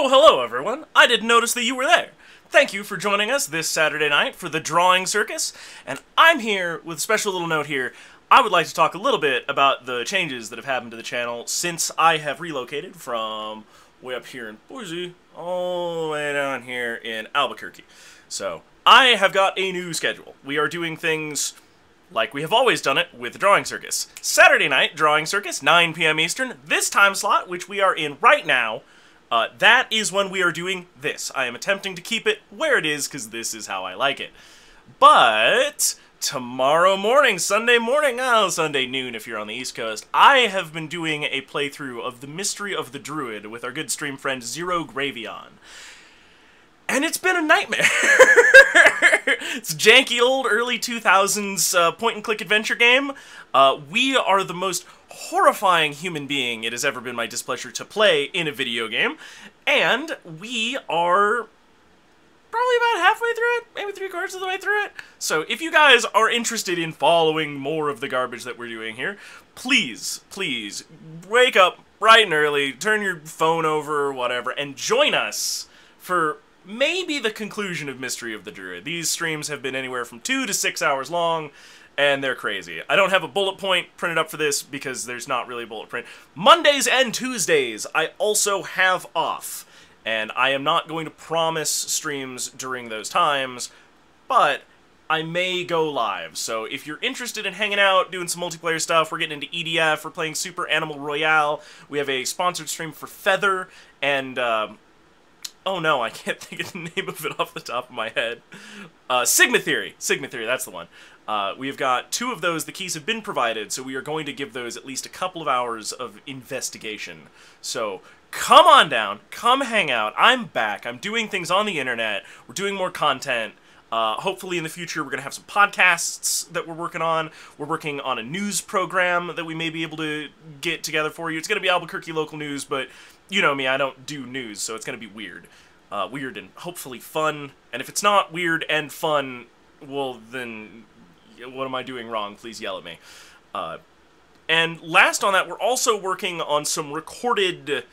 Oh, hello everyone! I didn't notice that you were there. Thank you for joining us this Saturday night for the Drawing Circus, and I'm here with a special little note here. I would like to talk a little bit about the changes that have happened to the channel since I have relocated from way up here in Boise all the way down here in Albuquerque. So, I have got a new schedule. We are doing things like we have always done it with the Drawing Circus. Saturday night, Drawing Circus, 9 p.m. Eastern. This time slot, which we are in right now, that is when we are doing this. I am attempting to keep it where it is, because this is how I like it. But tomorrow morning, Sunday morning, Sunday noon if you're on the East Coast, I have been doing a playthrough of The Mystery of the Druid with our good stream friend Zero Gravion. And it's been a nightmare. It's janky old early 2000s point-and-click adventure game. We are the most horrifying human being it has ever been my displeasure to play in a video game. And we are probably about halfway through it, maybe 3/4 of the way through it. So if you guys are interested in following more of the garbage that we're doing here, please, please, wake up bright and early, turn your phone over or whatever, and join us for maybe the conclusion of Mystery of the Druid. These streams have been anywhere from 2 to 6 hours long, and they're crazy. I don't have a bullet point printed up for this because there's not really a bullet print. Mondays and Tuesdays I also have off, and I am not going to promise streams during those times, but I may go live. So if you're interested in hanging out, doing some multiplayer stuff, we're getting into EDF, we're playing Super Animal Royale, we have a sponsored stream for Feather, and oh no, I can't think of the name of it off the top of my head. Sigma Theory. Sigma Theory, that's the one. We've got 2 of those. The keys have been provided, so we are going to give those at least a couple of hours of investigation. So come on down. Come hang out. I'm back. I'm doing things on the internet. We're doing more content. Hopefully in the future we're going to have some podcasts that we're working on. We're working on a news program that we may be able to get together for you. It's going to be Albuquerque local news, but you know me, I don't do news, so it's going to be weird. Weird and hopefully fun. And if it's not weird and fun, well then, what am I doing wrong? Please yell at me. And last on that, we're also working on some recorded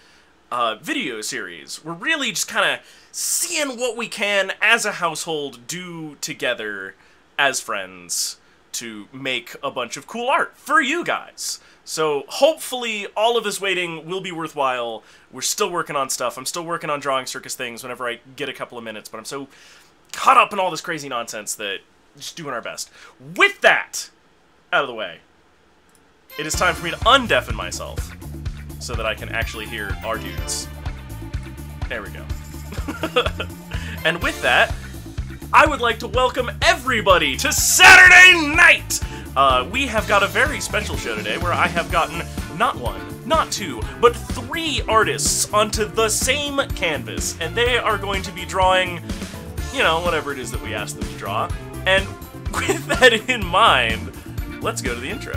video series. We're really just kind of seeing what we can as a household do together as friends to make a bunch of cool art for you guys. So hopefully all of this waiting will be worthwhile. We're still working on stuff. I'm still working on Drawing Circus things whenever I get a couple of minutes, but I'm so caught up in all this crazy nonsense that just doing our best. With that out of the way, it is time for me to undeafen myself so that I can actually hear our dudes. There we go. And with that, I would like to welcome everybody to Saturday night! We have got a very special show today where I have gotten not 1, not 2, but 3 artists onto the same canvas, and they are going to be drawing, you know, whatever it is that we ask them to draw. And with that in mind, let's go to the intro.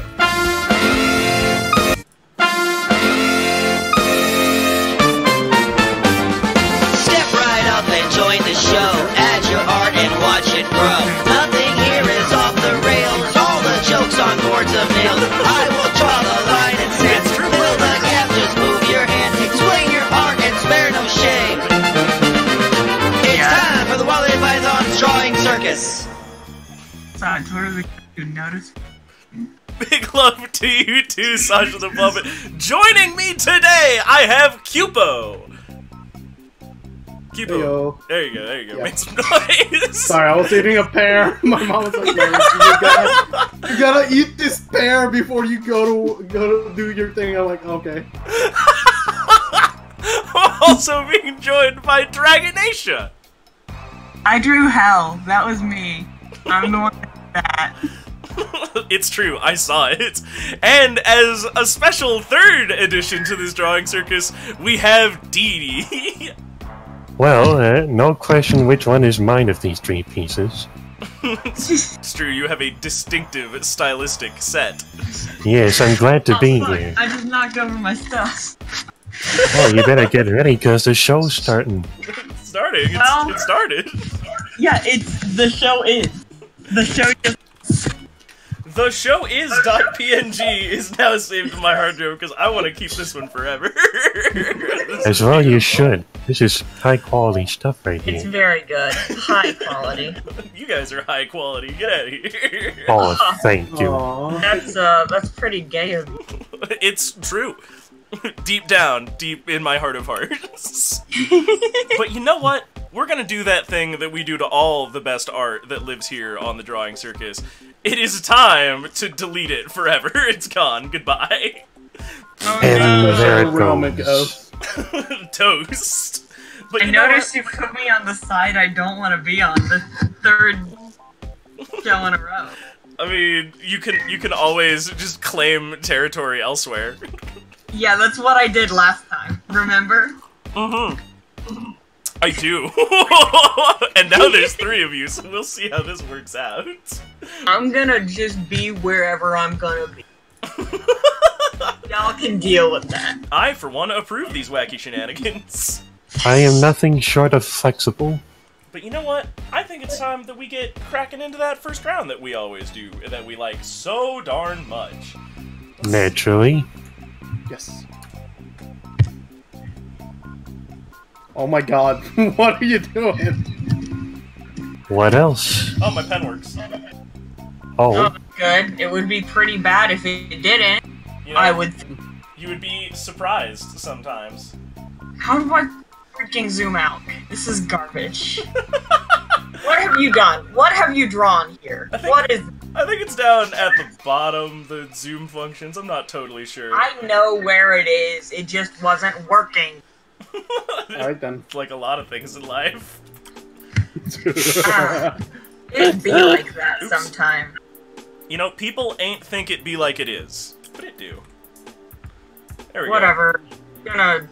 Step right up and join the show. Add your art and watch it grow. Nothing here is off the rails. All the jokes on boards of nails. I will draw the line and say, fill the gap, just move your hand. Explain your art and spare no shame. It's time for the Wally Python's Drawing Circus. On Twitter, you notice? Big love to you too, Sasha the Puppet. Joining me today, I have Cupo. Cupo. Heyo. There you go, there you go. Yeah. Make some noise. Sorry, I was eating a pear. My mom was like, you gotta eat this pear before you go to do your thing. I'm like, okay. I'm also being joined by Dragonatia. I drew hell. That was me. I'm the one that did that. It's true, I saw it. And as a special 3rd addition to this Drawing Circus, we have Dee Dee. Well, no question which one is mine of these 3 pieces. It's true, you have a distinctive stylistic set. Yes, I'm glad to be Fuck, here. I just knocked over my stuff. Oh, you better get ready, because the show's starting. It's starting, Well- it started. Yeah, the show is. The show just... The show is .png is now saved to my hard drive because I want to keep this one forever. As well, you should. This is high quality stuff right It's here. very good. High quality. You guys are high quality. Get out of here. Oh, thank you. Aw. That's pretty gay of you. It's true. Deep down, deep in my heart of hearts. But you know what? We're gonna do that thing that we do to all the best art that lives here on the Drawing Circus. It is time to delete it forever. It's gone. Goodbye. Oh, And no. there it Realm it goes. Toast. But I you know noticed what? you put me on the side I don't want to be on, the third show in a row. I mean, you can always just claim territory elsewhere. Yeah, that's what I did last time. Remember? I do. And now there's 3 of you, so we'll see how this works out. I'm gonna just be wherever I'm gonna be. Y'all can deal with that. I, for one, approve these wacky shenanigans. I am nothing short of flexible. But you know what? I think it's time that we get cracking into that first round that we always do, that we like so darn much. Naturally. Yes. Oh my god, what are you doing? What else? Oh, my pen works. Oh, Good. It would be pretty bad if it didn't. You know, I would. You would be surprised sometimes. How do I freaking zoom out? This is garbage. What have you done? What have you drawn here? What is? I think it's down at the bottom, the zoom functions. I'm not totally sure. I know where it is. It just wasn't working. Alright then. Like a lot of things in life. It'd be like that sometime. You know, people ain't think it be like it is, but it do. There we Whatever. Gonna. go.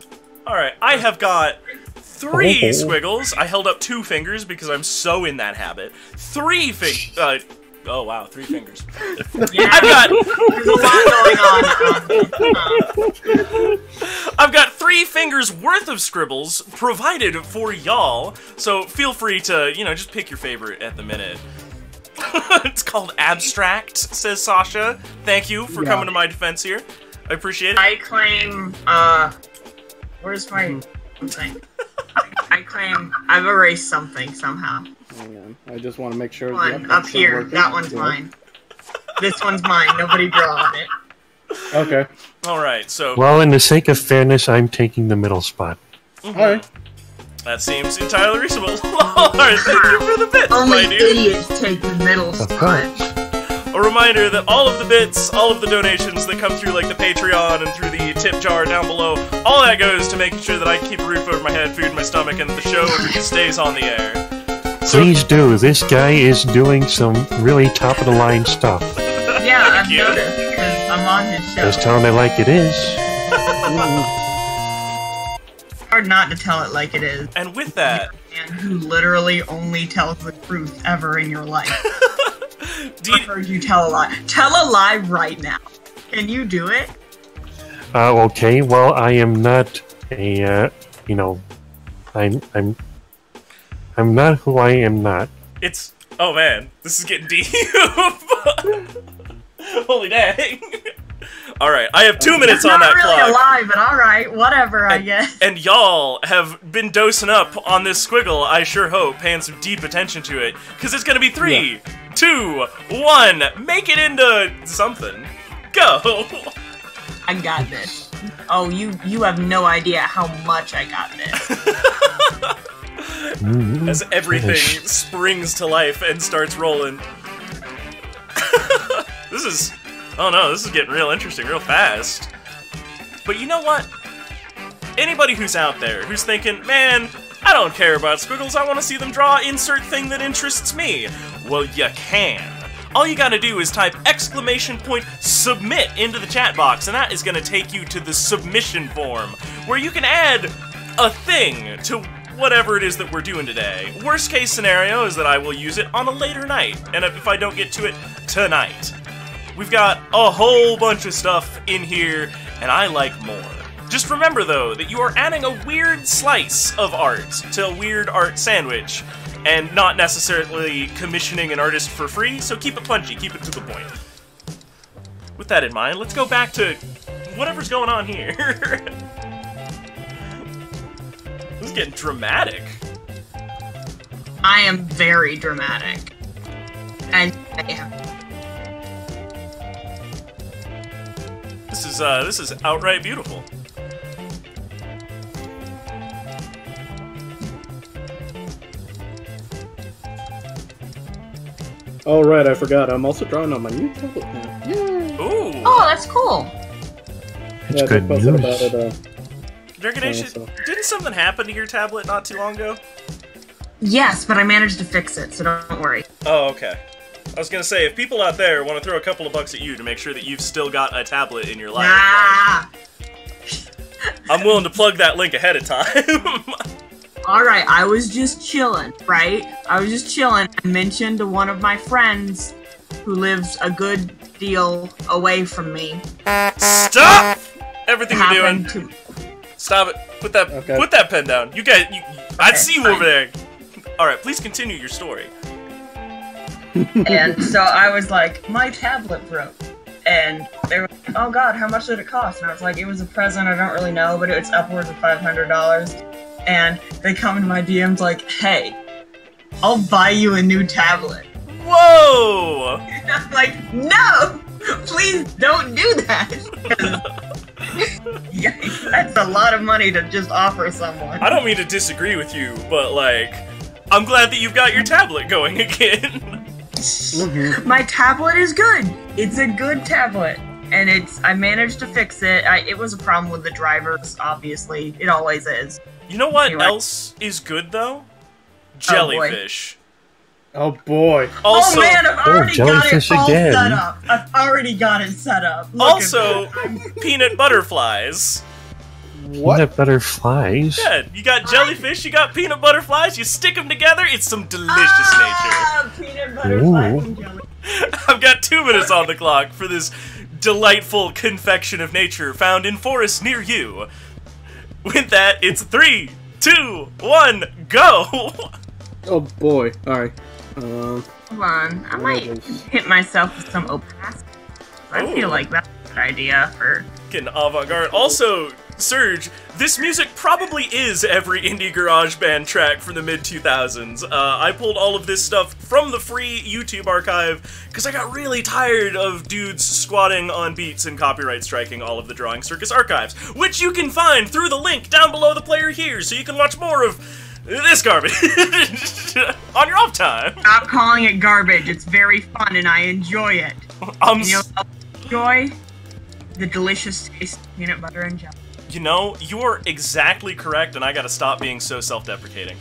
Alright, I have got 3 Oh. squiggles. I held up 2 fingers because I'm so in that habit. 3 oh wow, 3 fingers. Yeah. I've got There's a lot going on. I've got 3 fingers worth of scribbles provided for y'all, so feel free to, you know, just pick your favorite at the minute. It's called Abstract, says Sasha. Thank you for coming to my defense here. I appreciate it. I claim. Where's my thing? I claim I've erased something somehow. Hang on, I just want to make sure. One yep, up that's here. working. That one's Yeah. mine. This one's mine. Nobody draw on it. Okay. Alright, so well, in the sake of fairness, I'm taking the middle spot. Alright. that seems entirely reasonable. Alright, thank you for the bits, Only my dude. idiots take the middle Of spot. course. A reminder that all of the bits, all of the donations that come through like the Patreon and through the tip jar down below, all that goes to making sure that I can keep a roof over my head, food in my stomach, and the show stays on the air. So, Please do. This guy is doing some really top of the line stuff. Yeah, I've you. noticed because I'm on his show. Just telling it like it is. Hard not to tell it like it is. and with that, Man who literally only tells the truth ever in your life. I heard you tell a lie. Tell a lie right now. Can you do it? Okay. Well, I am not a. You know, I'm not who I am not. it's... Oh man, this is getting deep. Holy dang. Alright, I have 2 minutes on Not that really clock. a lie, but alright, whatever, I guess. And y'all have been dosing up on this squiggle, I sure hope, paying some deep attention to it. Because it's gonna be 3, 2, 1, make it into something. Go! I got this. Oh, you have no idea how much I got this. As everything springs to life and starts rolling. This is... Oh no, this is getting real interesting real fast. But you know what? Anybody who's out there who's thinking, man, I don't care about squiggles, I want to see them draw insert thing that interests me. Well, you can. All you gotta do is type !submit into the chat box, and that is gonna take you to the submission form, where you can add a thing to whatever it is that we're doing today. Worst case scenario is that I will use it on a later night, and if I don't get to it, tonight. We've got a whole bunch of stuff in here, and I like more. Just remember, though, that you are adding a weird slice of art to a weird art sandwich, and not necessarily commissioning an artist for free, so keep it punchy, keep it to the point. with that in mind, let's go back to whatever's going on here. This is getting dramatic. I am very dramatic. And this is outright beautiful. Oh, right, I forgot. I'm also drawing on my new tablet now. Yay! Ooh. oh, that's cool. It's Yeah, good they posted news. about it. Dragonation, so- didn't something happen to your tablet not too long ago? Yes, but I managed to fix it, so don't worry. Oh, okay. I was gonna say, if people out there want to throw a couple of bucks at you to make sure that you've still got a tablet in your life, Ah! I'm willing to plug that link ahead of time. Alright, I was just chilling, right? I was just chilling. I mentioned to one of my friends who lives a good deal away from me. Stop everything you're doing. Happened to... Stop it. Put that Okay. put that pen down. You guys, I Okay, see you fine. over there. All right, please continue your story. And so I was like, my tablet broke. And they were like, oh god, how much did it cost? And I was like, it was a present, I don't really know, but it's upwards of $500. And they come into my DMs like, hey, I'll buy you a new tablet. Whoa! And I'm like, no! Please don't do that! 'Cause- Yikes, that's a lot of money to just offer someone. I don't mean to disagree with you, but like, I'm glad that you've got your tablet going again. My tablet is good. It's a good tablet. And I managed to fix it. It was a problem with the drivers, obviously. It always is. You know what Anyway. else is good though? Jellyfish. Oh boy. Also, oh man, I've already got it jellyfish all again. set up. I've already got it set up. Look also at this. peanut butterflies. What? Peanut butter flies. Yeah, you got jellyfish, you got peanut butterflies, you stick them together, it's some delicious Ah, peanut butter Ooh. flies and jelly. nature. I've got 2 minutes on the clock for this delightful confection of nature found in forests near you. With that, it's 3, 2, 1, go! Oh boy. Alright. Hold on, I might hit myself with some opacity. I Ooh. feel like that's a good idea for... Getting avant-garde. Also, Surge, this music probably is every indie garage band track from the mid-2000s. I pulled all of this stuff from the free YouTube archive because I got really tired of dudes squatting on beats and copyright striking all of the Drawing Circus archives, which you can find through the link down below the player here, so you can watch more of this garbage on your off time. Stop calling it garbage. It's very fun and I enjoy it. You know, I enjoy the delicious taste of peanut butter and jelly. You know, you're exactly correct, and I gotta stop being so self-deprecating.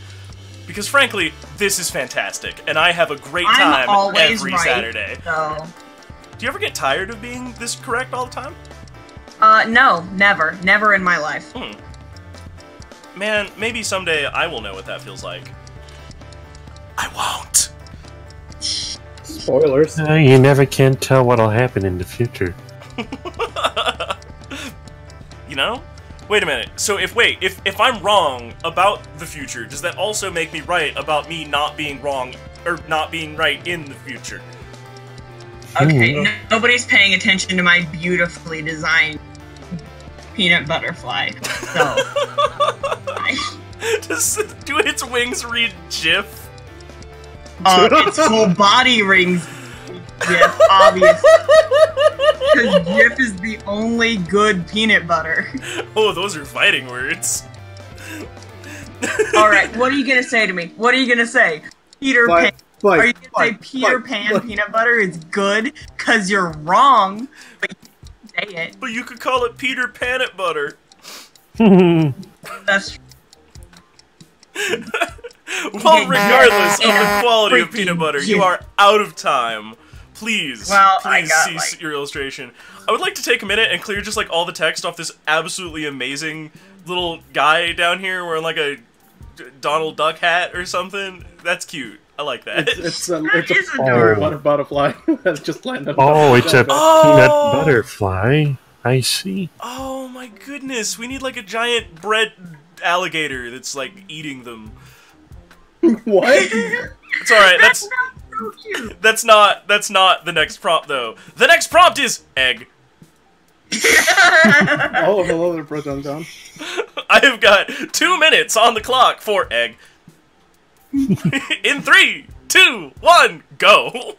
Because frankly, this is fantastic, and I have a great I'm time always every right, Saturday. So, Do you ever get tired of being this correct all the time? no, never. Never in my life. Man, maybe someday I will know what that feels like. I won't. Spoilers. You never can tell what'll happen in the future. You know? Wait a minute. So if I'm wrong about the future, does that also make me right about me not being wrong or not being right in the future? Okay, nobody's paying attention to my beautifully designed peanut butterfly. So, Do its wings read GIF? its whole body rings GIF, obviously. Because GIF is the only good peanut butter. Oh, those are fighting words. Alright, what are you gonna say to me? What are you gonna say? Peter Pan. Fight, Are you gonna say Peter Pan peanut butter is good? Cause you're wrong, but you can say it. But you could call it Peter Panut Butter. That's Well, regardless of the Yeah, quality of freaking peanut butter, you GIF. are out of time. Please, Well, I please got, cease like- your illustration. I would like to take a minute and clear just like all the text off this absolutely amazing little guy down here wearing like a Donald Duck hat or something. That's cute. I like that. It's That a is adorable. butterfly that just landed. Oh, it's a Oh! peanut butterfly. I see. Oh my goodness, we need like a giant bread alligator that's like eating them. What? It's alright, that's so cute. That's not the next prompt though. The next prompt is egg. Oh, hello there, Proton John. I have got 2 minutes on the clock for egg. In 3, 2, 1, go.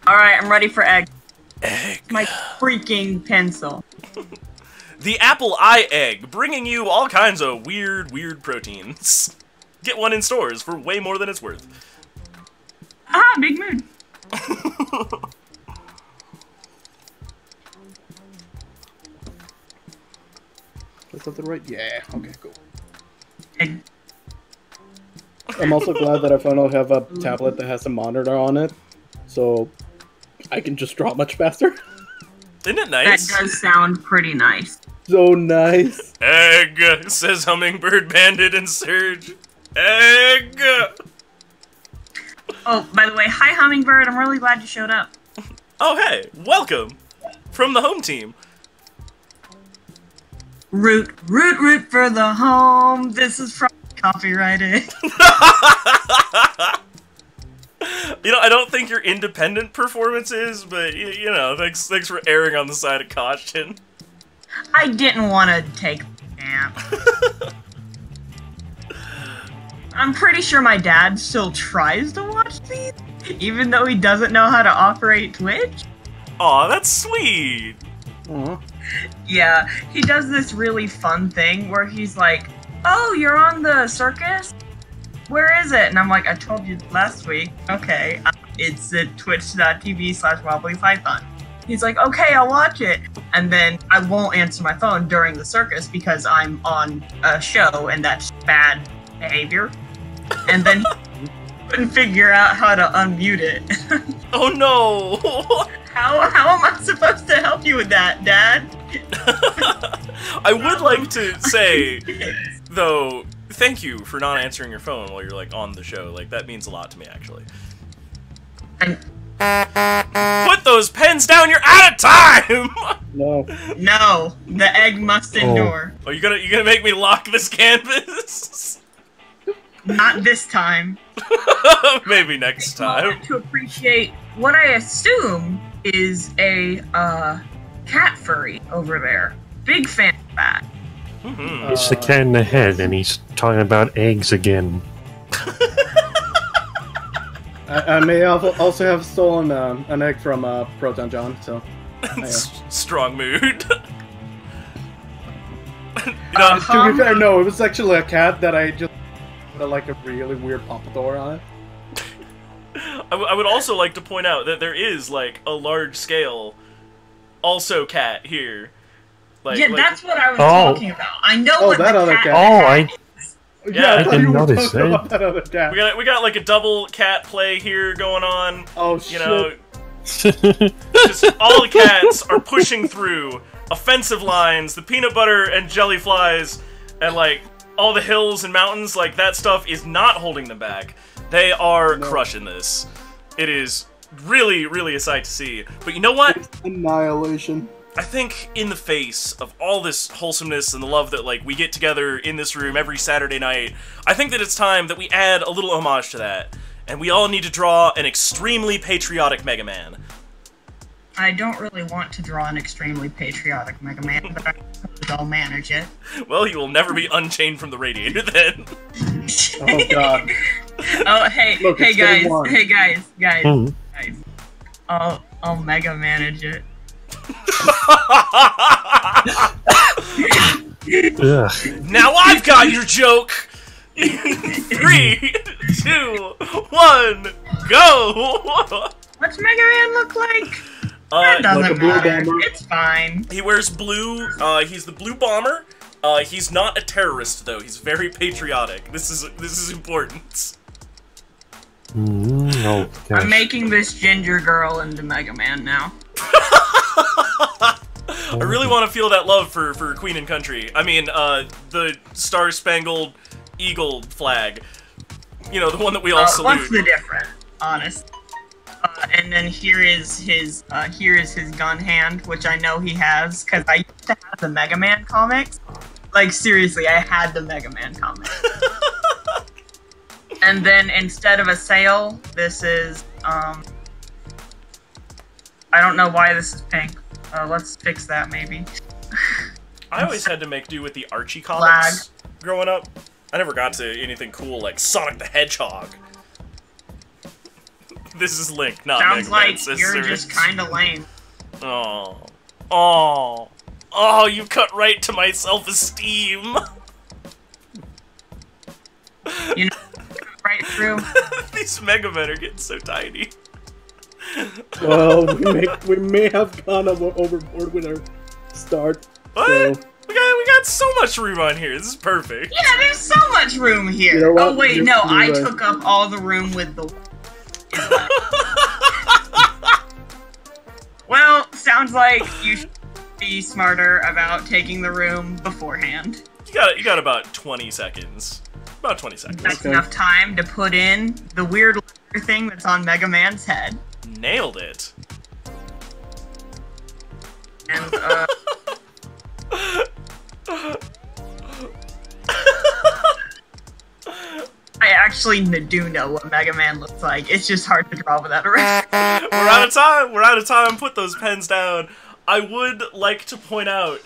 All right, I'm ready for egg. Egg. My freaking pencil. The apple eye egg, bringing you all kinds of weird proteins. Get one in stores for way more than it's worth. Ah, big mood. Is that the right? Yeah. Okay, cool. Egg. I'm also glad that I finally have a tablet that has a monitor on it, so I can just draw much faster. Isn't it That nice? does sound pretty nice. So nice. Egg, says Hummingbird, Bandit, and Surge. Egg! Oh, by the way, hi Hummingbird. I'm really glad you showed up. Oh, hey, welcome from the home team. Root for the home. This is from copyrighted. You know, I don't think your independent performance is, but, you know, thanks for erring on the side of caution. I didn't want to take the camp. I'm pretty sure my dad still tries to watch these, even though he doesn't know how to operate Twitch. Aw, that's sweet. Aw. Yeah, he does this really fun thing where he's like, "Oh, you're on the circus? Where is it?" And I'm like, "I told you last week." "Okay, it's at twitch.tv/wobblypython." He's like, "Okay, I'll watch it." And then I won't answer my phone during the circus because I'm on a show and that's bad behavior. And then he couldn't figure out how to unmute it. Oh no! How am I supposed to help you with that, Dad? I would like to say, though, thank you for not answering your phone while you're, like, on the show. Like, that means a lot to me, actually. And Put those pens down, you're out of time! No. no, the egg must endure. Oh, you gonna make me lock this canvas? Not this time. Maybe next time. To appreciate what I assume is a cat furry over there. Big fan of that. Mm-hmm. It's the cat in the head, and he's talking about eggs again. I may also have stolen an egg from Proton John, so... Strong mood. You know, To be fair, no, it was actually a cat that I just put like a really weird pompadour on it. I would also like to point out that there is, like, a large-scale also cat here. Like, Yeah, that's what I was Oh. talking about. I know Oh, what that the other cat. cat. Oh, I Yeah, I thought didn't you were notice talking that. about that other cat. we got like a double cat play here going on. Oh, You shit. know, just all the cats are pushing through offensive lines, the peanut butter and jelly flies, and like all the hills and mountains. Like that stuff is not holding them back. They are crushing this. It is really, really a sight to see. But you know what? Annihilation. I think in the face of all this wholesomeness and the love that, like, we get together in this room every Saturday night, I think that it's time that we add a little homage to that. And we all need to draw an extremely patriotic Mega Man. I don't really want to draw an extremely patriotic Mega Man, but I suppose I'll manage it. Well, you will never be unchained from the radiator then. Oh, God. Oh, hey, Look, hey it's getting guys, warm. hey guys, Hmm. guys. I'll Mega manage it. ugh. Now I've got your joke! 3, 2, 1, go! What's Mega Man look like? That doesn't like a blue matter. bomber. It's fine. He wears blue, he's the blue bomber. He's not a terrorist, though. He's very patriotic. This is important. Oh, gosh. I'm making this ginger girl into Mega Man now. I really want to feel that love for Queen and Country. I mean, the Star-Spangled Eagle flag. You know, the one that we all salute. What's the difference, honest? And then here is his gun hand, which I know he has, because I used to have the Mega Man comics. Like, seriously, I had the Mega Man comics. And then instead of a sail, this is, I don't know why this is pink. Let's fix that, maybe. I always had to make do with the Archie comics growing up. I never got to anything cool like Sonic the Hedgehog. This is Link, not Sounds Mega Man like sisters. you're just kind of lame. Oh. Oh. Oh, you cut right to my self-esteem. You know, right through. These Mega Men are getting so tiny. Well, we may have gone overboard with our start. What? So. We got so much room on here. This is perfect. Yeah, there's so much room here. You know what? Oh wait, You're no, I right. took up all the room with the. Well, sounds like you should be smarter about taking the room beforehand. You got about 20 seconds. About 20 seconds. That's Okay. enough time to put in the weird thing that's on Mega Man's head. Nailed it. And, I actually do know what Mega Man looks like. It's just hard to draw without a reference. We're out of time. We're out of time. Put those pens down. I would like to point out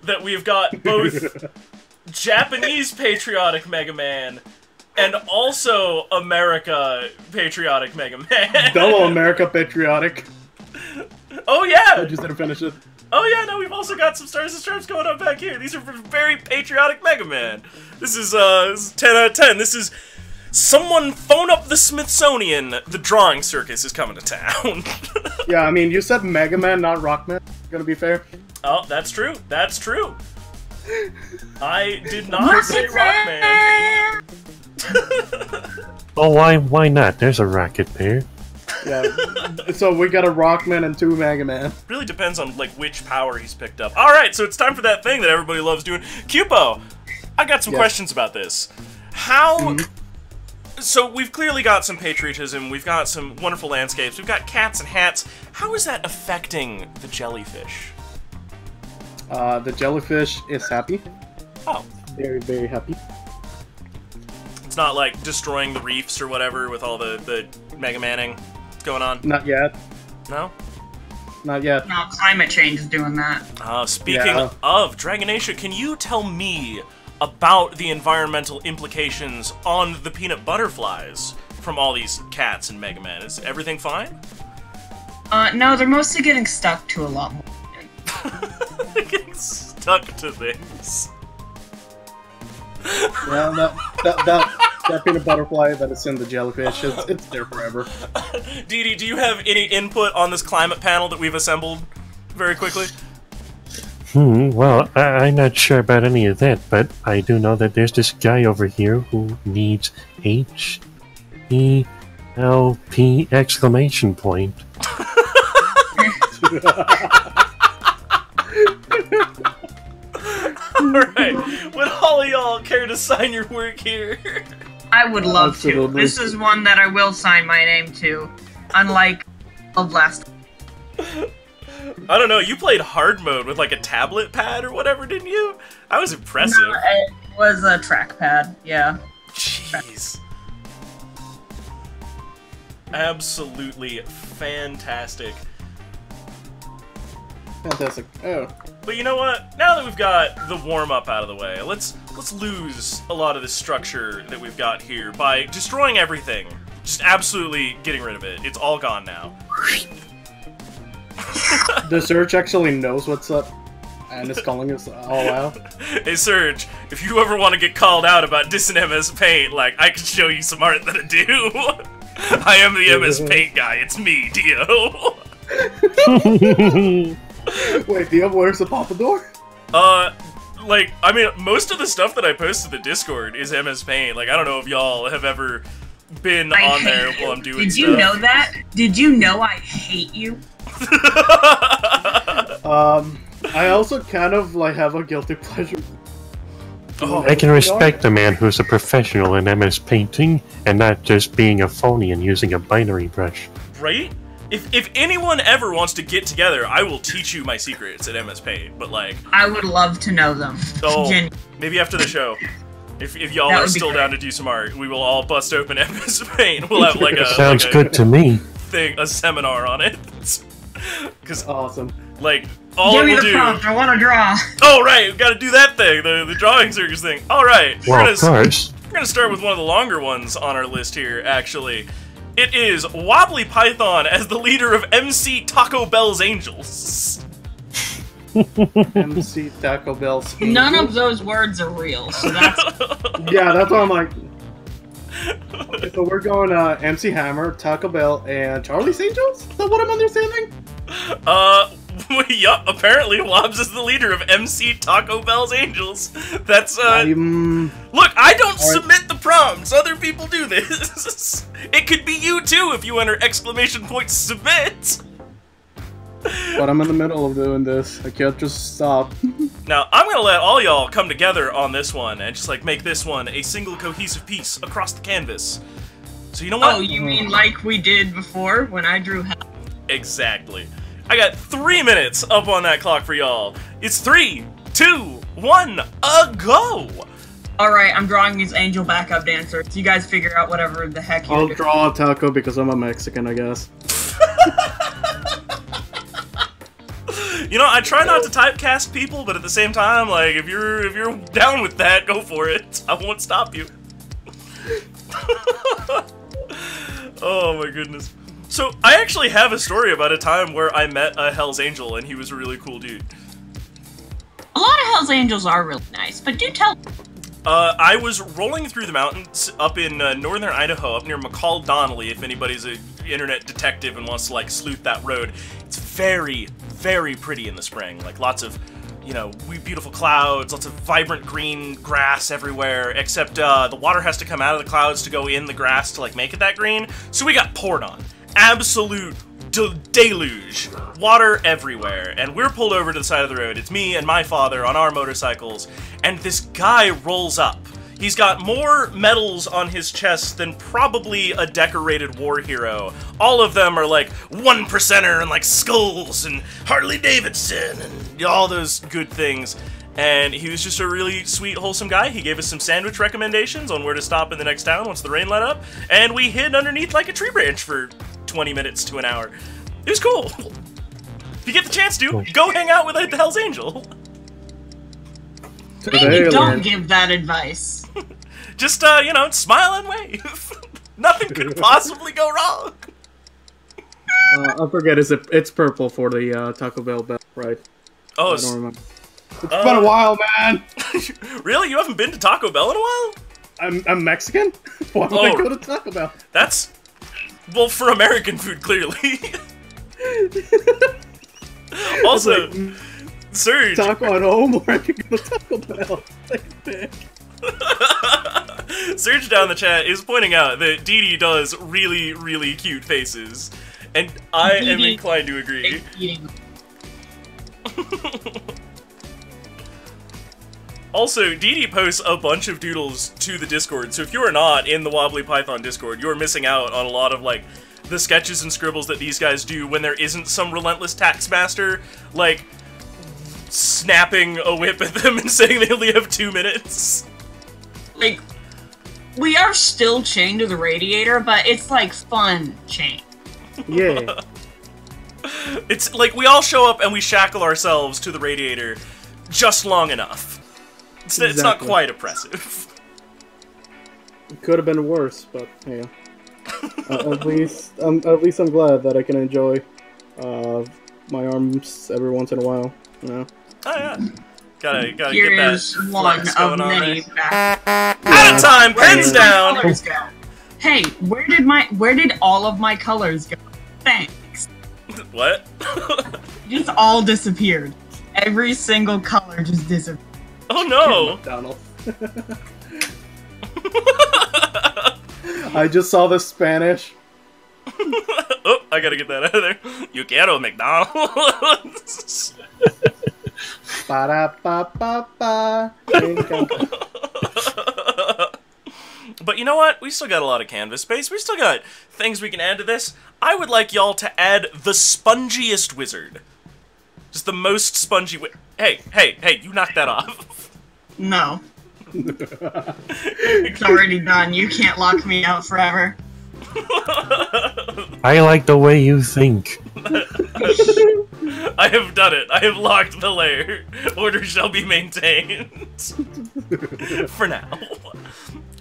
that we've got both Japanese patriotic Mega Man and also America patriotic Mega Man. Double America patriotic. Oh I yeah. just didn't finish it. Oh yeah, no, we've also got some Stars and Stripes going on back here. These are very patriotic Mega Man. This is 10 out of 10. This is someone phone up the Smithsonian. The drawing circus is coming to town. Yeah, I mean, you said Mega Man, not Rockman. Gonna be fair. Oh, that's true. That's true. I did not say Rockman. Oh, why not? There's a rocket pair. Yeah. So we got a Rockman and 2 Mega Man. Really depends on like which power he's picked up. All right, so it's time for that thing that everybody loves doing. Cupo, I got some Yes. questions about this. How? So we've clearly got some patriotism. We've got some wonderful landscapes. We've got cats and hats. How is that affecting the jellyfish? The jellyfish is happy. Oh, Very, very happy. it's not like destroying the reefs or whatever with all the Mega Manning going on. Not yet. No. Not yet. No, climate change is doing that. Speaking Yeah. of Dragonation, can you tell me about the environmental implications on the peanut butterflies from all these cats and Mega Man? Is everything fine? No, they're mostly getting stuck to a lot more. Getting stuck to things. Yeah, that peanut butterfly that is in the jellyfish, it's there forever. Dee Dee, do you have any input on this climate panel that we've assembled very quickly? Well, I'm not sure about any of that, but I do know that there's this guy over here who needs H-E-L-P exclamation point. Alright, would all of y'all care to sign your work here? I would love Absolutely. to. This is one that I will sign my name to, unlike of last. I don't know, you played hard mode with like a tablet pad or whatever, didn't you? That was impressive. No, it was a trackpad. Yeah. Jeez. Absolutely fantastic. Fantastic. Oh. But you know what? Now that we've got the warm-up out of the way, let's lose a lot of the structure that we've got here by destroying everything. Just absolutely getting rid of it. It's all gone now. The Surge actually knows what's up and is calling us all out. Hey Serge, if you ever want to get called out about dissing MS Paint, like, I can show you some art that I do. I am the MS Paint guy. It's me, Dio. Wait, Dio, where's the Pompadour? Like, I mean, most of the stuff that I post to the Discord is MS Paint. Like, I don't know if y'all have ever been I on hate there you. while I'm doing Did stuff. you know that? Did you know I hate you? I also kind of like have a guilty pleasure. Oh, I can respect a man who's a professional in MS painting and not just being a phony and using a binary brush. right? If anyone ever wants to get together, I will teach you my secrets at MS Paint. But like, I would love to know them. oh, Gen- maybe after the show. If y'all That are would be still great. down to do some art, we will all bust open MS Paint. We'll have like a Sounds like good to me. a seminar on it. Because Awesome. like all Give me we'll the do. prompt. I want to draw. Oh right, we got to do that thing, the drawing circus thing. All right, Well, of course. we're gonna start with one of the longer ones on our list here. Actually, it is Wobbly Python as the leader of MC Taco Bell's Angels. MC Taco Bell. None of those words are real, so that's Yeah, that's what I'm like. Okay, so we're going MC Hammer, Taco Bell, and Charlie's Angels? Is that what I'm understanding? Yup, apparently Wobbs is the leader of MC Taco Bell's Angels. That's, look, I don't submit the prompts, other people do this. It could be you too if you enter ! submit. But I'm in the middle of doing this. I can't just stop. Now, I'm gonna let all y'all come together on this one and just, like, make this one a single cohesive piece across the canvas. So you know what? Oh, you mean like we did before when I drew hell? Exactly. I got 3 minutes up on that clock for y'all. It's 3, 2, 1, go! Alright, I'm drawing these angel backup dancers. You guys figure out whatever the heck you're I'll doing. draw a taco because I'm a Mexican, I guess. You know, I try not to typecast people, but at the same time, like, if you're down with that, go for it. I won't stop you. Oh my goodness. So, I actually have a story about a time where I met a Hell's Angel, and he was a really cool dude. A lot of Hell's Angels are really nice, but do tell. I was rolling through the mountains up in northern Idaho, up near McCall Donnelly, if anybody's an internet detective and wants to, like, sleuth that road. It's very, very pretty in the spring. Like, lots of, you know, beautiful clouds, lots of vibrant green grass everywhere, except the water has to come out of the clouds to go in the grass to, like, make it that green. So we got poured on. Absolute deluge. Water everywhere. And we're pulled over to the side of the road. It's me and my father on our motorcycles. And this guy rolls up. He's got more medals on his chest than probably a decorated war hero. All of them are like 1%er and like skulls and Harley Davidson and all those good things. And he was just a really sweet, wholesome guy. He gave us some sandwich recommendations on where to stop in the next town once the rain let up. And we hid underneath like a tree branch for 20 minutes to an hour. It was cool. If you get the chance to, go hang out with the Hell's Angel. Maybe don't give that advice. Just, you know, smile and wave. Nothing could possibly go wrong. I forget, it's purple for the Taco Bell bell, right? Oh, I don't remember. It's been a while, man! Really? You haven't been to Taco Bell in a while? I'm Mexican? Why would I go to Taco Bell? That's... well, for American food, clearly. Also, like, Surge... taco at home, or I could go to Taco Bell. Take a pick. Surge down the chat is pointing out that Dee Dee does really, really cute faces. And I am inclined to agree. Also, Dee Dee posts a bunch of doodles to the Discord, so if you are not in the Wobbly Python Discord, you're missing out on a lot of, like, the sketches and scribbles that these guys do when there isn't some relentless taxmaster, like, snapping a whip at them and saying they only have 2 minutes. Like, we are still chained to the radiator, but it's, like, fun chain. Yeah. It's like we all show up and we shackle ourselves to the radiator just long enough. It's not Exactly. quite oppressive. It could have been worse, but yeah. At least I'm glad that I can enjoy my arms every once in a while. You know. Oh yeah. Gotta Here get that is one flex of going on many there. back. Out of time, pens down! Colors go? Hey, where did all of my colors go? Thanks. What? Just all disappeared. Every single color just disappeared. Oh no! McDonald's. I just saw the Spanish. Oh, I gotta get that out of there. You quiero McDonald's. Ba-da-ba-ba-ba. But you know what? We still got a lot of canvas space. We still got things we can add to this. I would like y'all to add the spongiest wizard. Just the most spongy Hey, you knocked that off. No. It's already done. You can't lock me out forever. I like the way you think. I have done it. I have locked the lair. Order shall be maintained. For now.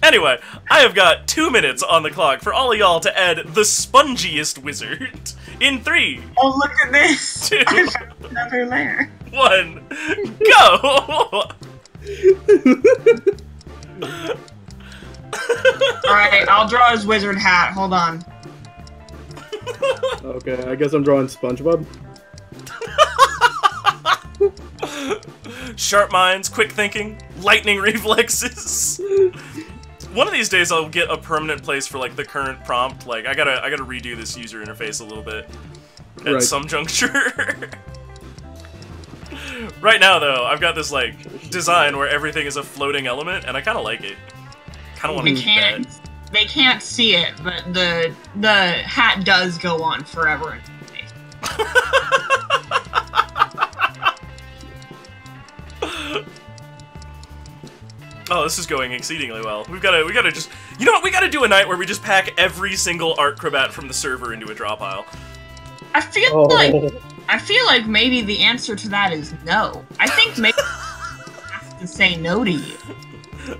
Anyway, I have got 2 minutes on the clock for all of y'all to add the spongiest wizard. In 3, Oh, look at this! 2, I found another lair. 1, go! Alright, I'll draw his wizard hat. Hold on. Okay, I guess I'm drawing SpongeBob. Sharp minds, quick thinking, lightning reflexes. One of these days I'll get a permanent place for like the current prompt. Like I gotta redo this user interface a little bit at some juncture. Right now though, I've got this like design where everything is a floating element, and I kind of like it. Kind of want to keep that. They can't see it, but the hat does go on forever. Oh, this is going exceedingly well. We gotta just, you know what? We gotta do a night where we just pack every single art crobat from the server into a draw pile. I feel like maybe the answer to that is no. I think maybe I have to say no to you.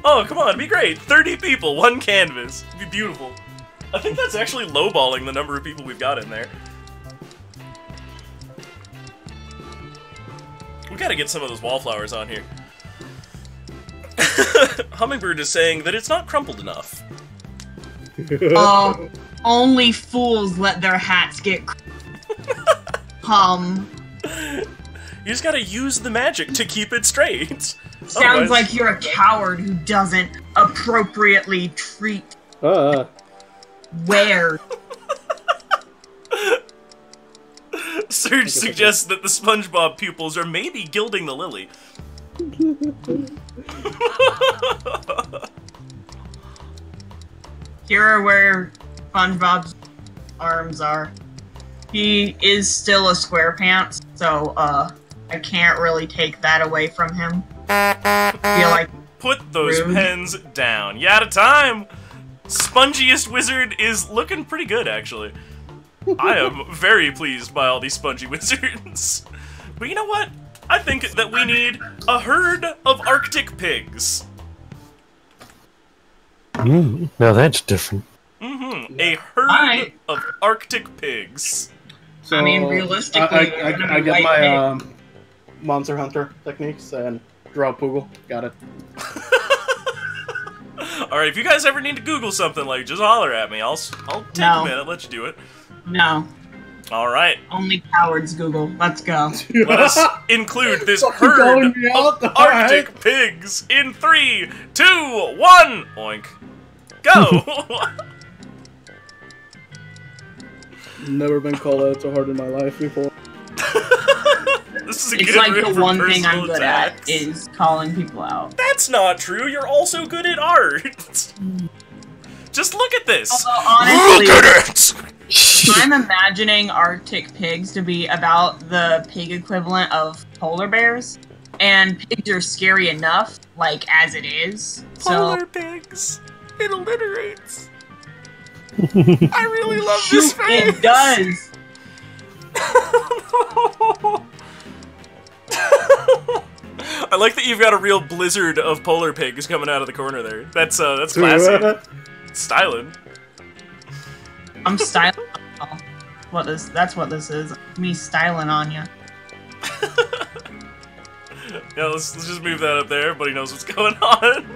Oh, come on, be great. 30 people, 1 canvas. It'd be beautiful. I think that's actually lowballing the number of people we've got in there. We gotta get some of those wallflowers on here. Hummingbird is saying that it's not crumpled enough. Oh, only fools let their hats get You just gotta use the magic to keep it straight. Sounds Otherwise... like you're a coward who doesn't appropriately treat wear. Serge suggests that the SpongeBob pupils are maybe gilding the lily. Here are where SpongeBob's arms are. He is still a SquarePants, so I can't really take that away from him. I feel like put those pens down. You out of time. Spongiest wizard is looking pretty good, actually. I am very pleased by all these spongy wizards. But you know what? I think that we need a herd of Arctic pigs. Now that's different. A herd of Arctic pigs. So, I mean, realistically, I get my Monster Hunter techniques and draw Poogle. Got it. Alright, if you guys ever need to Google something, like, just holler at me. I'll take a minute, let you do it. No. Alright. Only cowards Google. Let's go. Let us include this herd of Arctic pigs in 3, 2, 1! Oink. Go! Never been called out so hard in my life before. This is a it's good like room the for one thing I'm personal good attacks. at is calling people out. That's not true. You're also good at art. Just look at this. Although, honestly, look at it. I'm imagining Arctic pigs to be about the pig equivalent of polar bears, and pigs are scary enough, like, as it is. Polar pigs. It alliterates. I really love this face. It does. I like that you've got a real blizzard of polar pigs coming out of the corner there. That's classy. Styling. I'm styling. That's what this is. Me styling on you. Yeah, let's just move that up there. Everybody knows what's going on.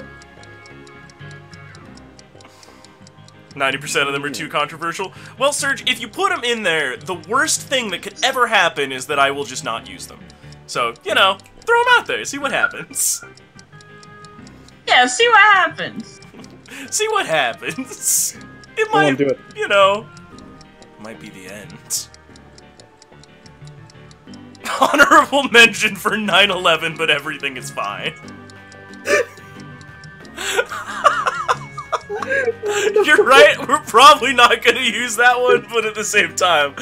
90% of them are too controversial. Well, Serge, if you put them in there, the worst thing that could ever happen is that I will just not use them. So, you know, throw them out there, see what happens. Yeah, see what happens. See what happens. It might, do it. You know, might be the end. Honorable mention for 9/11, but everything is fine. You're right, we're probably not gonna use that one, but at the same time,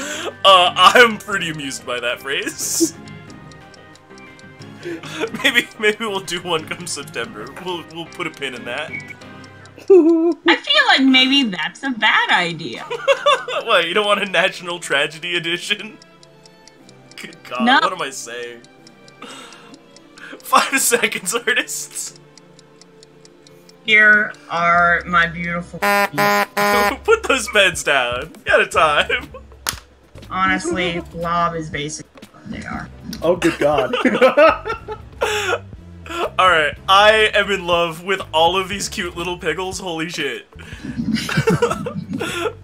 I'm pretty amused by that phrase. Maybe we'll do one come September. We'll put a pin in that. I feel like maybe that's a bad idea. What, you don't want a National Tragedy edition? Good God, No. what am I saying? 5 seconds, artists. Here are my beautiful. Put those beds down. At a time. Honestly, Blob is basically what they are. Oh, good God. Alright, I am in love with all of these cute little pickles. Holy shit.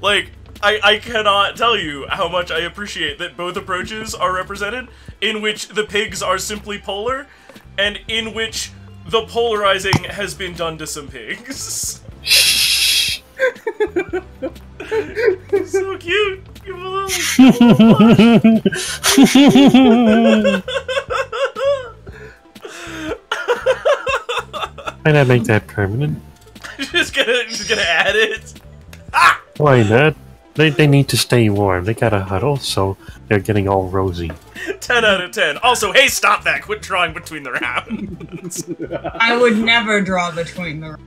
Like, I cannot tell you how much I appreciate that both approaches are represented, in which the pigs are simply polar, and in which the polarizing has been done to some pigs. So cute. Give him a little. Why not make that permanent? just gonna add it. Why not? They need to stay warm. They gotta huddle, so they're getting all rosy. 10 out of 10. Also, hey, stop that! Quit drawing between the rounds. I would never draw between the.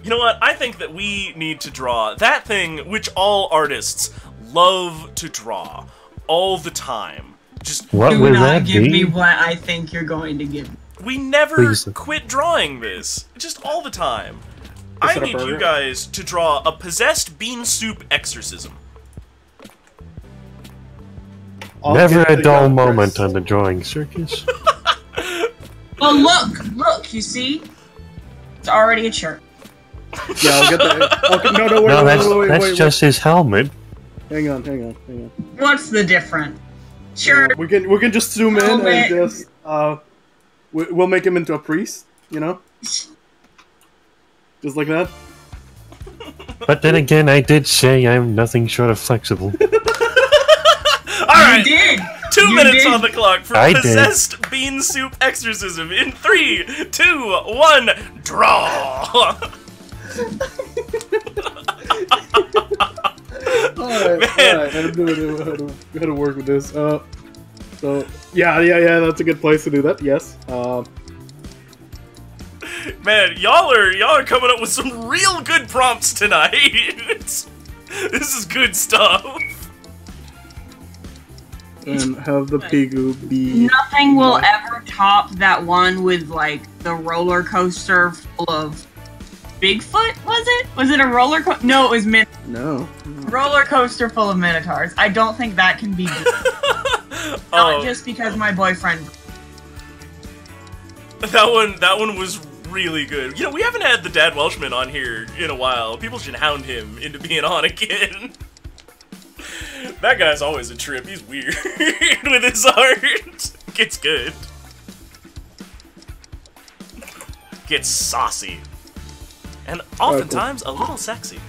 You know what? I think that we need to draw that thing which all artists love to draw all the time. Just What Do would not that give me be? what I think you're going to give me. we never Please. quit drawing this. Just all the time. Is I it a need you burger? guys to draw a possessed bean soup exorcism. I'll Never get a the dull gun moment first. on the drawing circus. Oh look, you see? It's already a shirt. Yeah, I'll get the. Okay, no, wait, No, wait, that's just his helmet. Hang on. What's the difference? Shirt. We can just zoom in Helmet. and just we'll make him into a priest, you know, just like that. But then again, I did say I'm nothing short of flexible. Alright, You did. 2 You minutes did. on the clock for I did. possessed bean soup exorcism in 3, 2, 1, draw! Alright, I'm doing how to work with this. So yeah, that's a good place to do that. Yes. Man, y'all are coming up with some real good prompts tonight. This is good stuff. And have the Pigu be. Nothing will ever top that one with like the roller coaster full of Bigfoot. Was it? Was it a roller coaster? No, it was No. roller coaster full of minotaurs. I don't think that can be good. Not just because my boyfriend. That one was really good. You know, we haven't had the Dad Welshman on here in a while. People should hound him into being on again. That guy's always a trip. He's weird with his art. Gets good. Gets saucy. And oftentimes a little sexy.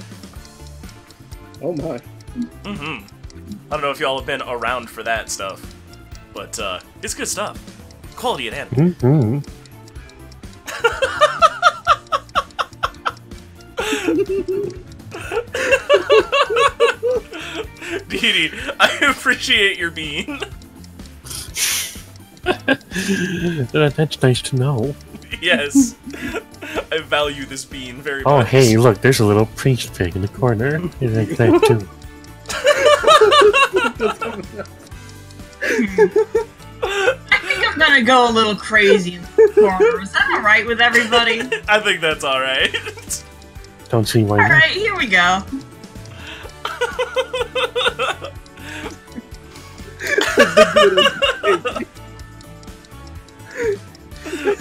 Oh my. I don't know if y'all have been around for that stuff, but it's good stuff. Quality at hand. Mm-hmm. Dee, I appreciate your bean. That's nice to know. Yes. I value this bean very Oh, much. hey, look, there's a little priest pig in the corner. You like that too. I think I'm gonna go a little crazy in the corner. Is that alright with everybody? I think that's alright. Don't see why not. Alright, here we go.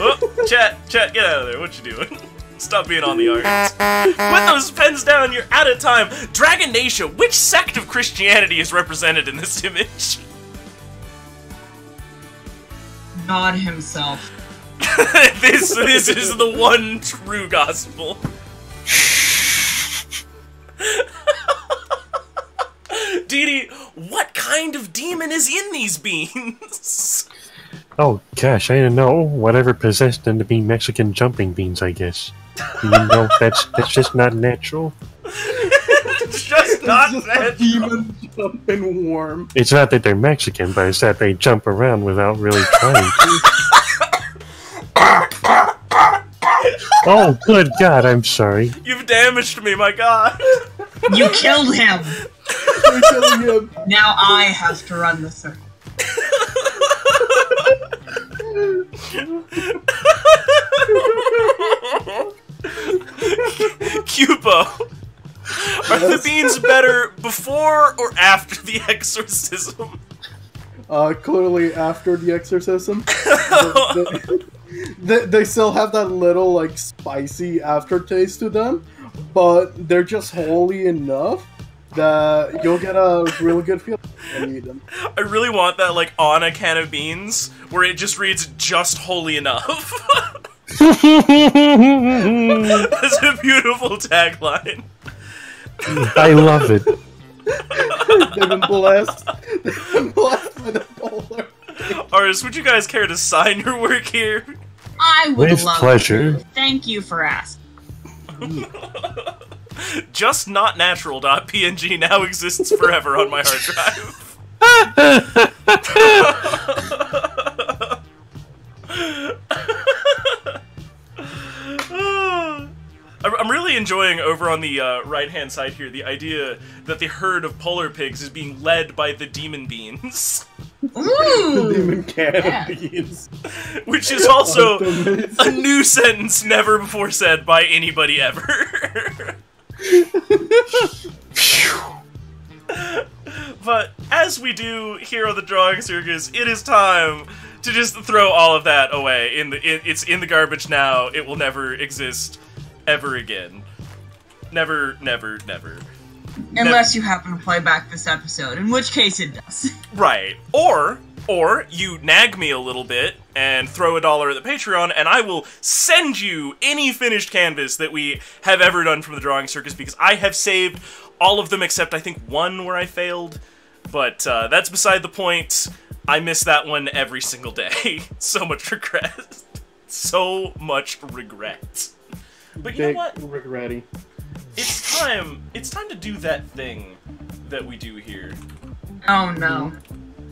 Oh, chat, get out of there. What you doing? Stop being on the arts. Put those pens down, you're out of time. Dragonatia, which sect of Christianity is represented in this image? God himself. This is the one true gospel. Dee, what kind of demon is in these beans? Oh gosh, I don't know. Whatever possessed them to be Mexican jumping beans, I guess. You know, that's just not natural. It's just not that. Demon jumping warm. It's not that they're Mexican, but it's that they jump around without really trying to. Oh, good God, I'm sorry. You've damaged me, my god. You killed him! You're killing him. Now I have to run the circle. Cupo, are the beans better before or after the exorcism? Clearly after the exorcism. They still have that little, like, spicy aftertaste to them, but they're just holy enough that you'll get a really good feeling when you eat them. I really want that, like, on a can of beans, where it just reads, just holy enough. That's a beautiful tagline. I love it. They've been blessed. They've been blessed by the polar. Aris, would you guys care to sign your work here? I would With love pleasure. to. Thank you for asking. JustNotNatural.png now exists forever on my hard drive. I'm really enjoying over on the right-hand side here the idea that the herd of polar pigs is being led by the demon beans. Ooh! Demon can Yeah. of beans. Which is also a new sentence never before said by anybody ever. But as we do here on the Drawing Circus, it is time to just throw all of that away. It's in the garbage now. It will never exist ever again. Never, never, never. Unless you happen to play back this episode, in which case it does. Right. Or you nag me a little bit and throw $1 at the Patreon, and I will send you any finished canvas that we have ever done from the Drawing Circus, because I have saved all of them except I think one where I failed. But that's beside the point. I miss that one every single day. So much regret. So much regret. But you know what? Regretty. It's time to do that thing that we do here. Oh no.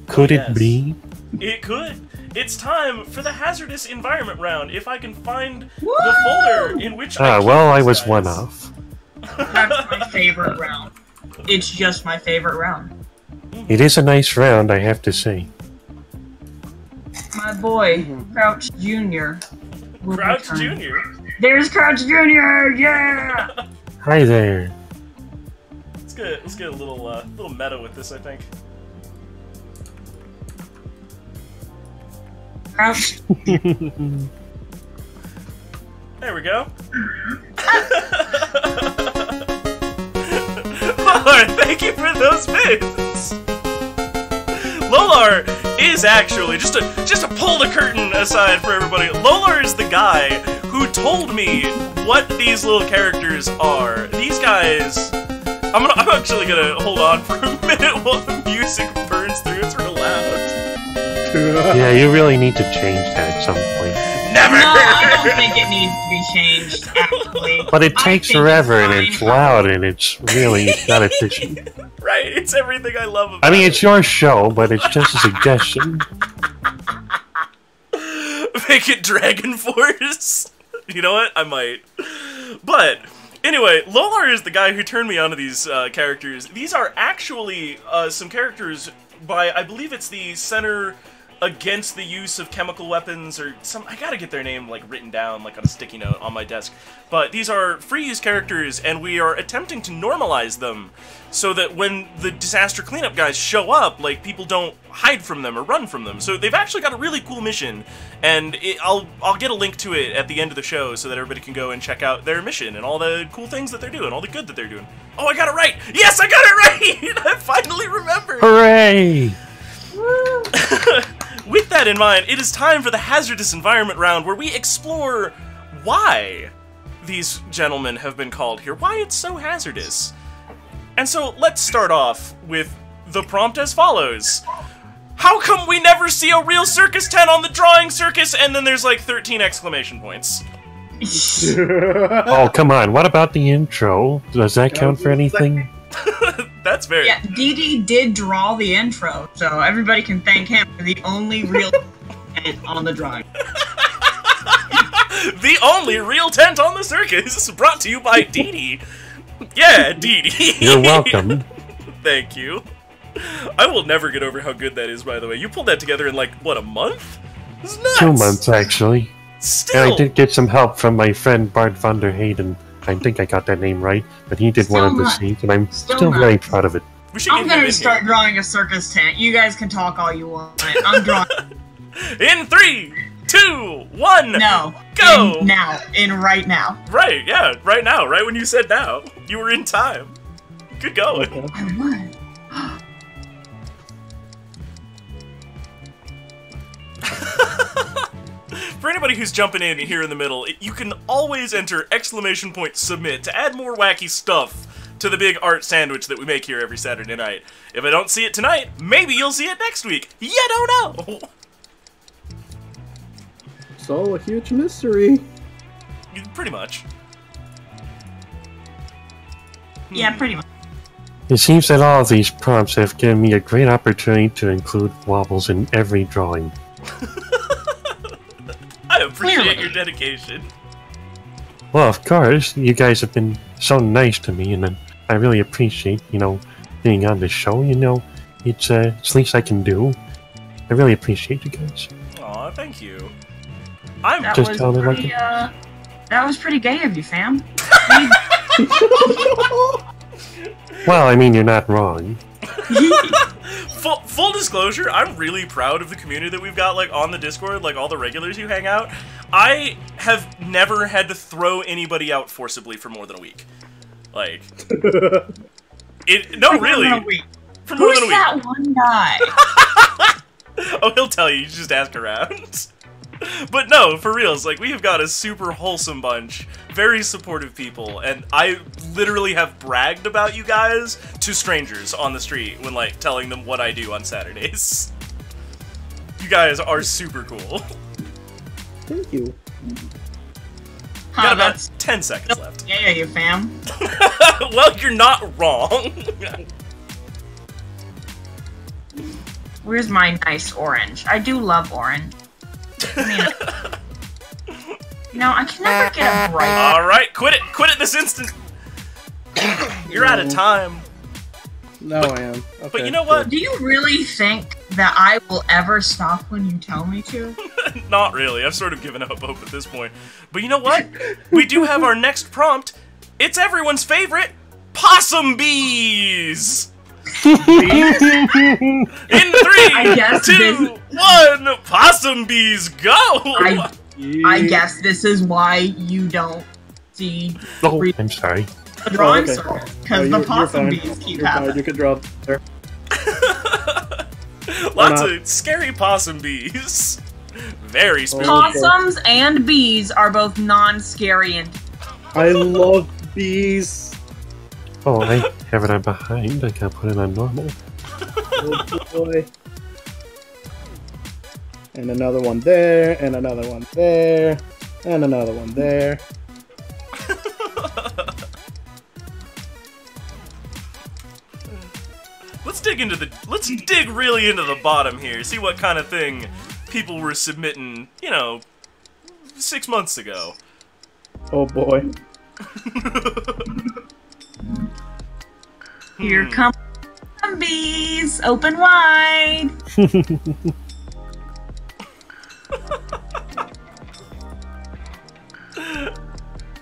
Could Yes. it be? It could. It's time for the hazardous environment round. If I can find Woo! the folder in which Ah, keep well, I these was guys. one off. That's my favorite round. It's just my favorite round. It is a nice round, I have to say. My boy, Crouch Jr. will Crouch return. Jr. There's Crouch Jr. Yeah. Hi there. Let's get a little meta with this, I think. Crouch. There we go. Lolar, thank you for those bits. Lolar is actually just to pull the curtain aside for everybody. Lolar is the guy who told me what these little characters are. These guys. I'm actually gonna hold on for a minute while the music burns through. It's real loud. Yeah, you really need to change that at some point. Never. No, I don't think it needs to be changed, actually. But it I takes think forever, it's and fine it's how- loud, and it's really not efficient. Right, it's everything I love about I mean, it's your show, but it's just a suggestion. Make it Dragon Force. You know what? I might. But anyway, Lolar is the guy who turned me onto these characters. These are actually some characters by, I believe it's the Center Against the Use of Chemical Weapons, or some. I gotta get their name like written down like on a sticky note on my desk. But these are free use characters, and we are attempting to normalize them so that when the disaster cleanup guys show up, like, people don't hide from them or run from them. So they've actually got a really cool mission, and I'll get a link to it at the end of the show so that everybody can go and check out their mission and all the cool things that they're doing, all the good that they're doing. Oh, I got it right! Yes, I got it right! I finally remembered! Hooray! With that in mind, it is time for the hazardous environment round, where we explore why these gentlemen have been called here, why it's so hazardous. And so let's start off with the prompt as follows. How come we never see a real Circus 10 on the Drawing Circus? And then there's like 13 exclamation points. Oh, come on. What about the intro? Does that count for anything? That's very... Yeah, DD did draw the intro, so everybody can thank him for the only real on the drawing. The only real tent on the circus, brought to you by Dee Dee. Yeah, Dee Dee. You're welcome. Thank you. I will never get over how good that is, by the way. You pulled that together in, like, what, a month? It's nuts. 2 months, actually. Still. And I did get some help from my friend Bart van der Hayden. I think I got that name right, but he did one of the scenes, and I'm still very proud of it. We should I'm get him gonna in start here. drawing a circus tent. You guys can talk all you want. I'm drawing. In 3, 2, 1. No. Go! Right now. Right, yeah, right now, right when you said now. You were in time. Good going. Okay. I won. For anybody who's jumping in here in the middle, you can always enter !submit to add more wacky stuff to the big art sandwich that we make here every Saturday night. If I don't see it tonight, maybe you'll see it next week. You don't know. It's all a huge mystery. Pretty much. Yeah, pretty much. It seems that all of these prompts have given me a great opportunity to include wobbles in every drawing. I appreciate Clearly. your dedication. Well, of course, you guys have been so nice to me, and I really appreciate, being on the show, It's the least I can do. I really appreciate you guys. Aw, thank you. I'm That Just was tell me like pretty, that was pretty gay of you, fam. Well, I mean, you're not wrong. Full disclosure, I'm really proud of the community that we've got, like, on the Discord, like, all the regulars who hang out. I have never had to throw anybody out forcibly for more than a week. Like, no, really. For more Who's than a week. that one guy? Oh, he'll tell you, you just ask around. But no, for reals, like, we have got a super wholesome bunch, very supportive people, and I literally have bragged about you guys to strangers on the street when, like, telling them what I do on Saturdays. You guys are super cool. Thank you. Got about 10 seconds left. Yeah, you fam. Well, you're not wrong. Where's my nice orange? I do love orange. I mean, I can never get a bright. Alright, quit it this instant. You're out of time. No, I am. Okay, But you know what? Do you really think that I will ever stop when you tell me to? Not really. I've sort of given up hope at this point. But you know what? We do have our next prompt. It's everyone's favorite, possum bees! In 3, I guess 2, 1, possum bees, go! I guess this is why you don't see Oh, I'm sorry. the drawing okay. circle, because the you're possum fine. bees keep You're fine. happening. You can draw there. Lots not. of scary possum bees. Very spooky. Possums and bees are both non-scary and I love bees. Oh, I have it on behind. I gotta put it on normal. Oh boy. And another one there, and another one there, and another one there. Let's dig really into the bottom here. See what kind of thing people were submitting, 6 months ago. Oh boy. here come some bees, open wide.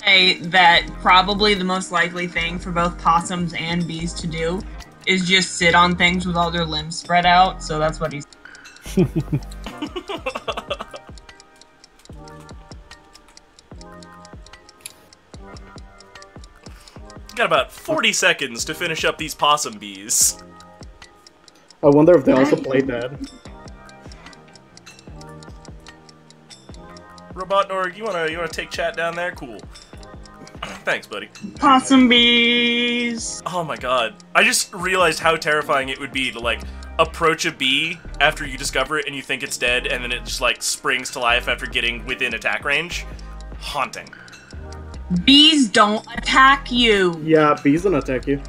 Hey, that probably the most likely thing for both possums and bees to do is just sit on things with all their limbs spread out, so that's what he's... Got about 40 seconds to finish up these possum bees. I wonder if they also played that. Robotnorg, you wanna take chat down there? Cool. Thanks, buddy. Possum bees! Oh my god. I just realized how terrifying it would be to, like, approach a bee after you discover it and you think it's dead, and then it just, like, springs to life after getting within attack range. Haunting. Bees don't attack you! Yeah, bees don't attack you.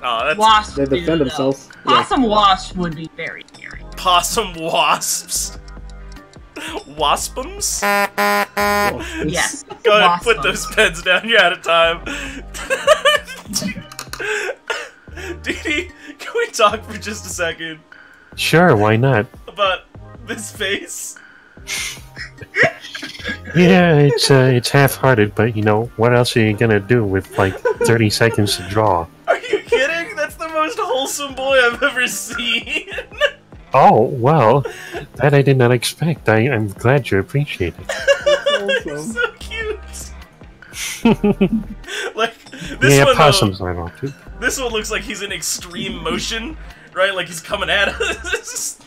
Oh, that's Wasps They do, defend though. themselves. Yeah. Possum wasps would be very scary. possum wasps. Waspums? Yes. Go ahead, put Waspums. those pens down. You're out of time. Dee, can we talk for just a second Sure, why not? about this face? Yeah, it's half-hearted, but you know, what else are you gonna do with like 30 seconds to draw? Are you kidding? That's the most wholesome boy I've ever seen. Oh, well, that I did not expect. I'm glad you appreciate it. He's so cute. Like this Yeah, one, possums are all too. this one looks like he's in extreme motion, right? Like he's coming at us.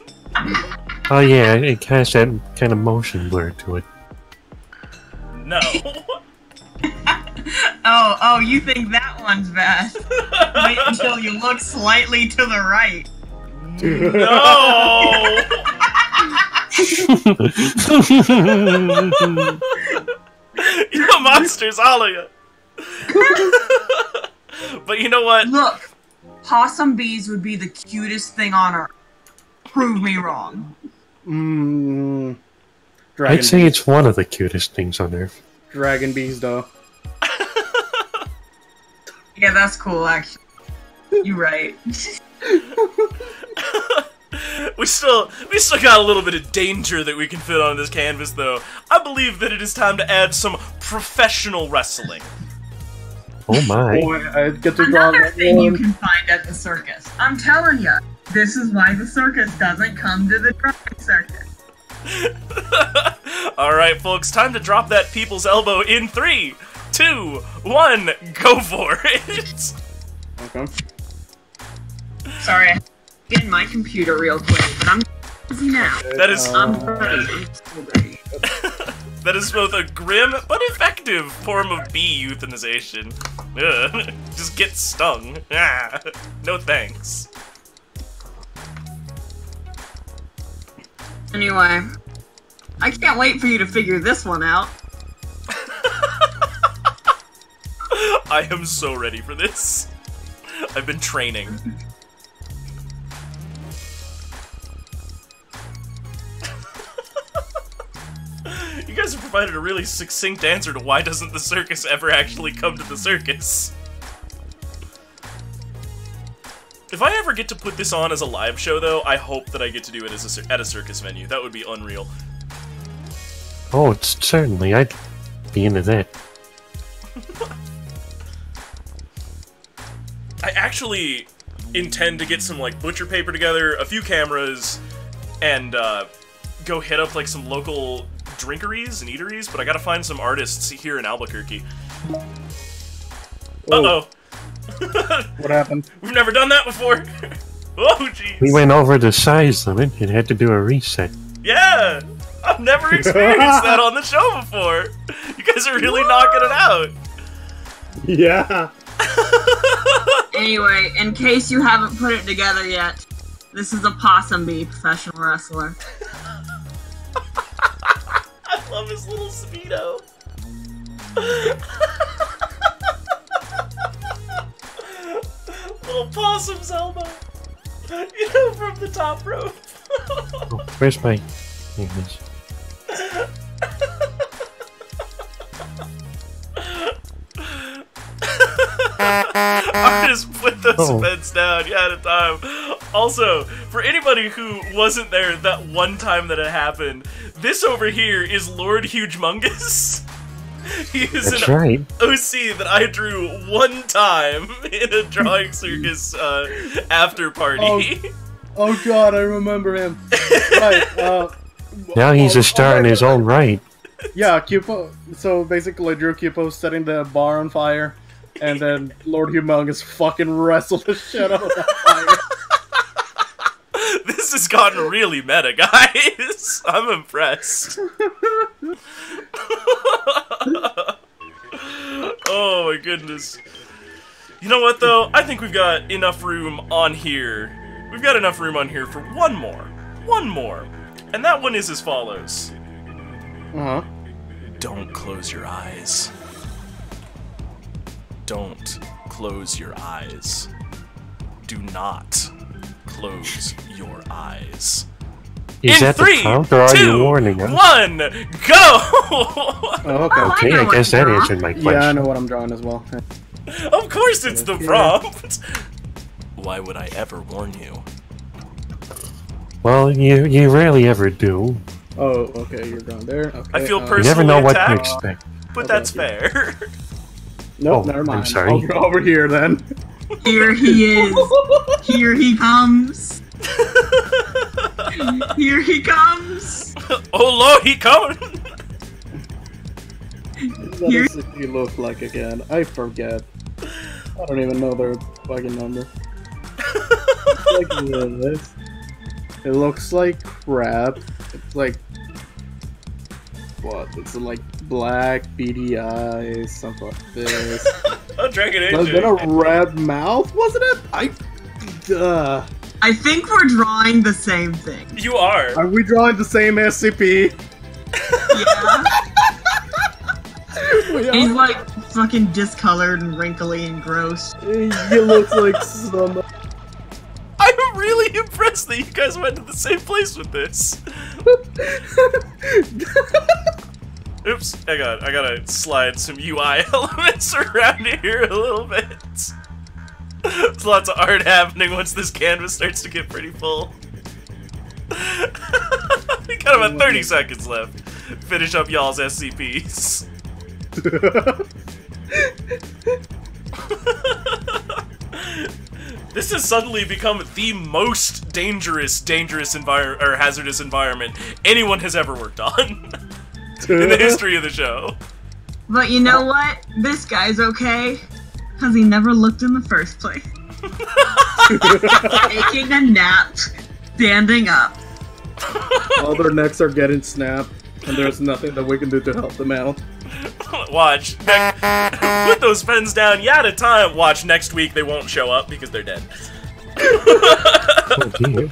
Oh yeah, it has that kind of motion blur to it. No. Oh, you think that one's bad? Wait until you look slightly to the right. No. You're monsters, all of you. But you know what? Look, possum bees would be the cutest thing on earth. Prove me wrong. Dragon I'd say bees. it's one of the cutest things on Earth. Dragon bees, though. Yeah, that's cool, actually. You're right. We still got a little bit of danger that we can fit on this canvas, though. I believe that it is time to add some professional wrestling. Oh my. Boy, I get to draw Another that thing you one. can find at the circus. I'm telling you, this is why the circus doesn't come to the drawing circus. Alright, folks, time to drop that people's elbow in 3, 2, 1, go for it! Okay. Sorry, I get in my computer real quick, but I'm busy now. That is I'm ready. I'm so ready. that is both a grim but effective form of bee euthanization. Ugh. Just get stung. Ah, no thanks. Anyway, I can't wait for you to figure this one out. I am so ready for this. I've been training. You guys have provided a really succinct answer to why doesn't the circus ever actually come to the circus. If I ever get to put this on as a live show, though, I hope that I get to do it as at a circus venue. That would be unreal. Oh, certainly. I'd be into that. I actually intend to get some, like, butcher paper together, a few cameras, and go hit up, like, some local drinkeries and eateries, but I gotta find some artists here in Albuquerque. Uh-oh. What happened? We've never done that before. Oh, jeez. We went over the size limit and had to do a reset. Yeah. I've never experienced that on the show before. You guys are really knocking it out. Yeah. Anyway, in case you haven't put it together yet, this is a possum bee professional wrestler. I love his little speedo. Little possum's elbow. You know, from the top rope. Oh, where's my... Here it is. Artists, put those Oh. pens down. You had a time. Also, for anybody who wasn't there that one time that it happened, this over here is Lord Hugemungus. He is That's an right. OC that I drew one time in a drawing circus after party. Oh god, I remember him. Right, Now he's a star in his own right. Yeah, Cupo. So basically, Drew Cupo setting the bar on fire, and then Lord Humongous fucking wrestled the shit out of that fire. This has gotten really meta, guys. I'm impressed. Oh my goodness. You know what, though? I think we've got enough room on here. We've got enough room on here for one more. One more. And that one is as follows. Uh huh. Don't close your eyes. Don't close your eyes. Do not close your eyes. Is In that the 3, prompt, or are 2, you warning us? 1, go! Oh, okay. Oh, Okay, know I what guess to that draw. answered my question. Yeah, I know what I'm drawing as well. Of course it's the Yeah. prompt! Why would I ever warn you? Well, you rarely ever do. Oh, okay, you're drawing there. Okay, I feel You personally never know what to attacked, expect. but Okay. that's fair. Nope, Oh, never mind. I'm sorry. Over here then. Here he is. Here he comes. Here he comes. Oh lord, he coming! What does he look like again? I forget. I don't even know their fucking number. It's like this. It looks like crap. It's like what? It's like black, beady eyes, something like this. Oh, Dragon There's Age. been a red mouth, wasn't it? I think we're drawing the same thing. You are. Are we drawing the same SCP? Yeah. We He's are. like fucking discolored and wrinkly and gross. He looks like some. I'm really impressed that you guys went to the same place with this. Oops, hang on, I gotta slide some UI elements around here a little bit. There's lots of art happening once this canvas starts to get pretty full. We got about 30 seconds left. Finish up y'all's SCPs. This has suddenly become the most dangerous environment or hazardous environment anyone has ever worked on in the history of the show. But you know what? This guy's okay. Because he never looked in the first place. Taking a nap. Standing up. All their necks are getting snapped, and there's nothing that we can do to help them out. Watch. Put those pens down. You had a time. Watch, next week they won't show up because they're dead. Oh, dear.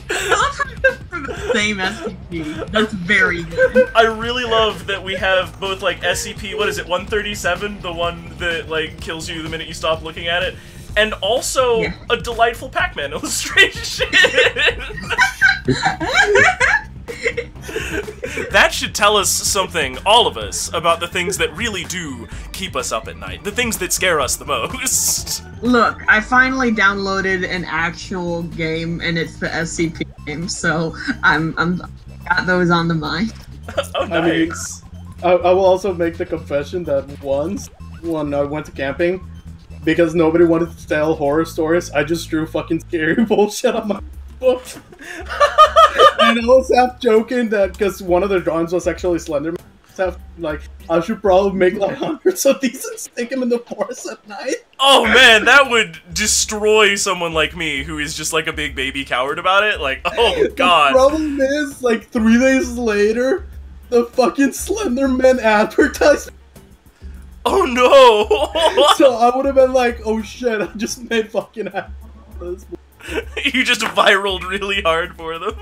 I love how we're the same SCP. That's very good. I really love that we have both, like, SCP, what is it, 137? The one that, like, kills you the minute you stop looking at it. And also Yeah. a delightful Pac-Man illustration. That should tell us something, all of us, about the things that really do keep us up at night. The things that scare us the most. Look, I finally downloaded an actual game, and it's the SCP game, so I'm got those on the mind. Oh, nice. I will also make the confession that once, when I went to camping, because nobody wanted to tell horror stories, I just drew fucking scary bullshit on my book. And I was half joking that, because one of the drawings was actually Slenderman, like, I should probably make like hundreds of these and stick them in the forest at night. Oh man, that would destroy someone like me who is just like a big baby coward about it. Like, oh god. The problem is, like, 3 days later, the fucking Slenderman advertisement. Oh no! So I would have been like, oh shit, I just made fucking this. You just viraled really hard for them.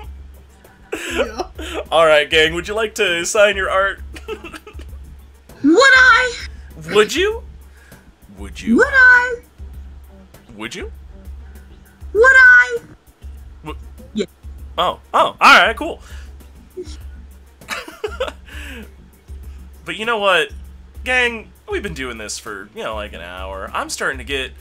Yeah. Alright, gang, would you like to sign your art? Would I? Would you? Would you? Would I? Would you? Would I? Oh, alright, cool. But you know what, gang, we've been doing this for, you know, like an hour. I'm starting to get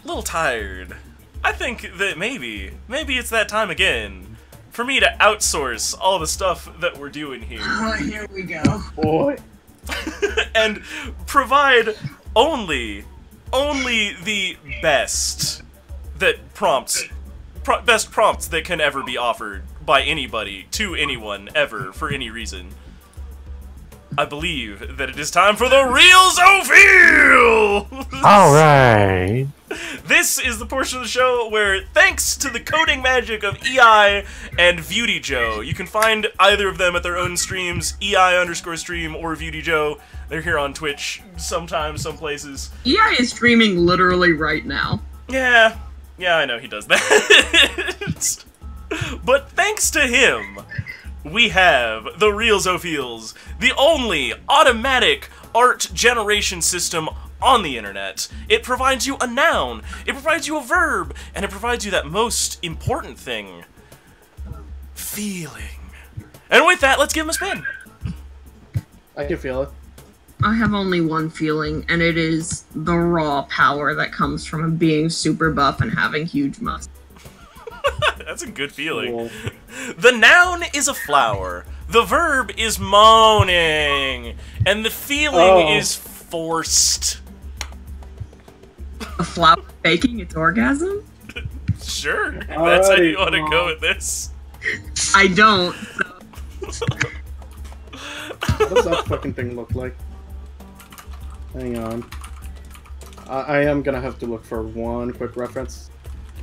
a little tired. I think that maybe it's that time again for me to outsource all the stuff that we're doing here. Oh, here we go. Boy. And provide only the best best prompts that can ever be offered by anybody to anyone ever for any reason. I believe that it is time for the Real Zophiel! Alright. This is the portion of the show where, thanks to the coding magic of EI and Beauty Joe, you can find either of them at their own streams, EI_stream or Beauty Joe. They're here on Twitch sometimes, some places. EI is streaming literally right now. Yeah, I know he does that. But thanks to him, we have the Real Zophiels, the only automatic art generation system on the internet. It provides you a noun, it provides you a verb, and it provides you that most important thing, feeling. And with that, let's give him a spin. I can feel it. I have only one feeling, and it is the raw power that comes from being super buff and having huge muscles. That's a good feeling. Cool. The noun is a flower. The verb is moaning. And the feeling is forced. A flower faking its orgasm? Sure. If that's how you want to go Alrighty. with this. I don't. So. What does that fucking thing look like? Hang on. I am gonna have to look for one quick reference.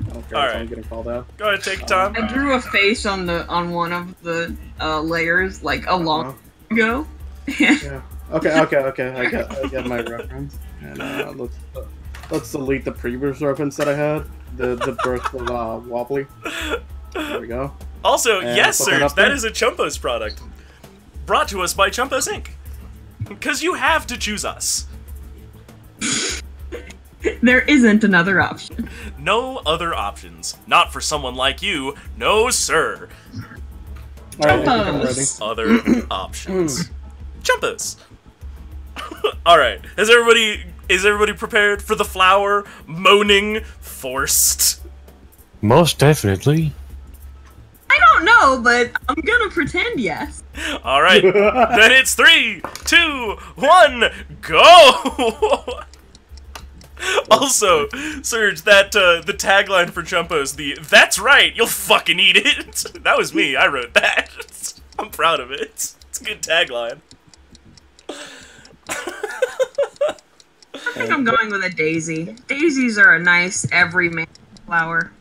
I don't care if I'm getting called out. Go ahead, take your time. I drew a face on one of the layers like a long ago. Yeah. Okay. I get my reference. And let's delete the previous reference that I had. The birth of Wobbly. There we go. Also, And yes, put that Serge, up that there. is a Chumpos product. Brought to us by Chumpos Inc. Because you have to choose us. There isn't another option. No other options. Not for someone like you. No, sir. Alright, I think I'm ready. Other options. Chumpos. Alright. Is everybody prepared for the flower moaning forced? Most definitely. I don't know, but I'm gonna pretend yes. Alright. Then it's 3, 2, 1, go! Also, Serge, that the tagline for Chumpos, "That's right, you'll fucking eat it." That was me. I wrote that. I'm proud of it. It's a good tagline. I think I'm going with a daisy. Daisies are a nice everyman flower.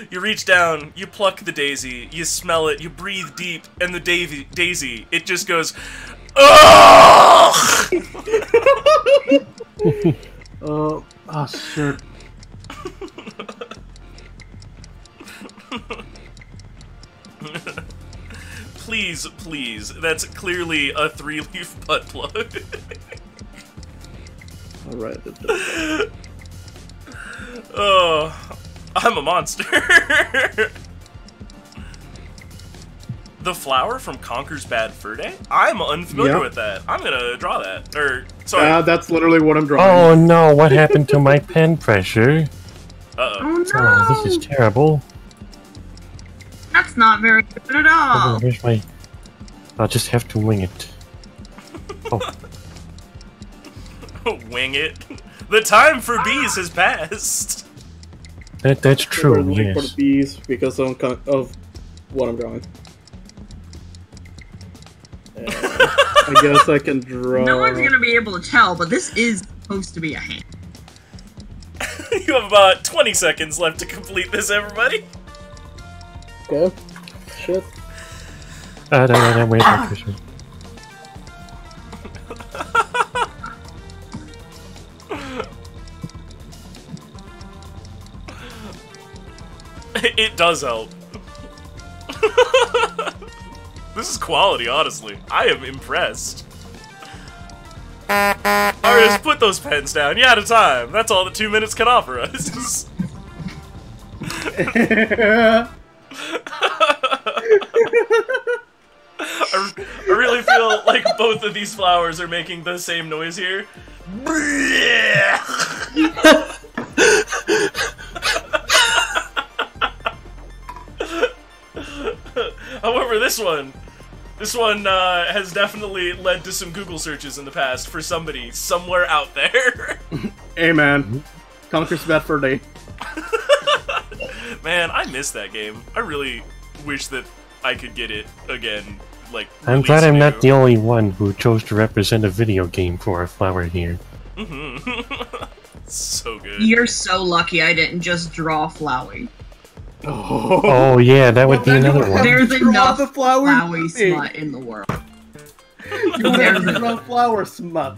You reach down, you pluck the daisy, you smell it, you breathe deep, and the daisy, it just goes, "Ugh!" Shit. Please, that's clearly a 3-leaf butt plug. Alright. Oh, I'm a monster. The flower from Conker's Bad Fur Day? I'm unfamiliar with that. I'm gonna draw that. Sorry. That's literally what I'm drawing. Oh no, what happened to my pen pressure? Uh-oh. Oh no! Oh, this is terrible. That's not very good at all. Oh, where's my... I'll just have to wing it. Oh, Wing it. The time for bees has passed. that's true, Literally for the yes. bees because of what I'm drawing. I guess I can draw. No one's gonna be able to tell, but this is supposed to be a hand. You have about 20 seconds left to complete this, everybody. Okay. Shit. No, where's my pressure? It does help. This is quality, honestly. I am impressed. Alright, let's put those pens down. You're out of time. That's all that 2 minutes can offer us. I really feel like both of these flowers are making the same noise here. However, this one has definitely led to some Google searches in the past for somebody somewhere out there. Hey man, Conker's Bad Fur Day. Man, I miss that game. I really wish that I could get it again. Like, I'm glad I'm new. not the only one who chose to represent a video game for our flower here. So good. You're so lucky I didn't just draw Flowey. Oh yeah, that would be another one. There's Draw enough the flower Flowey thing. smut in the world. You have to draw flower smut.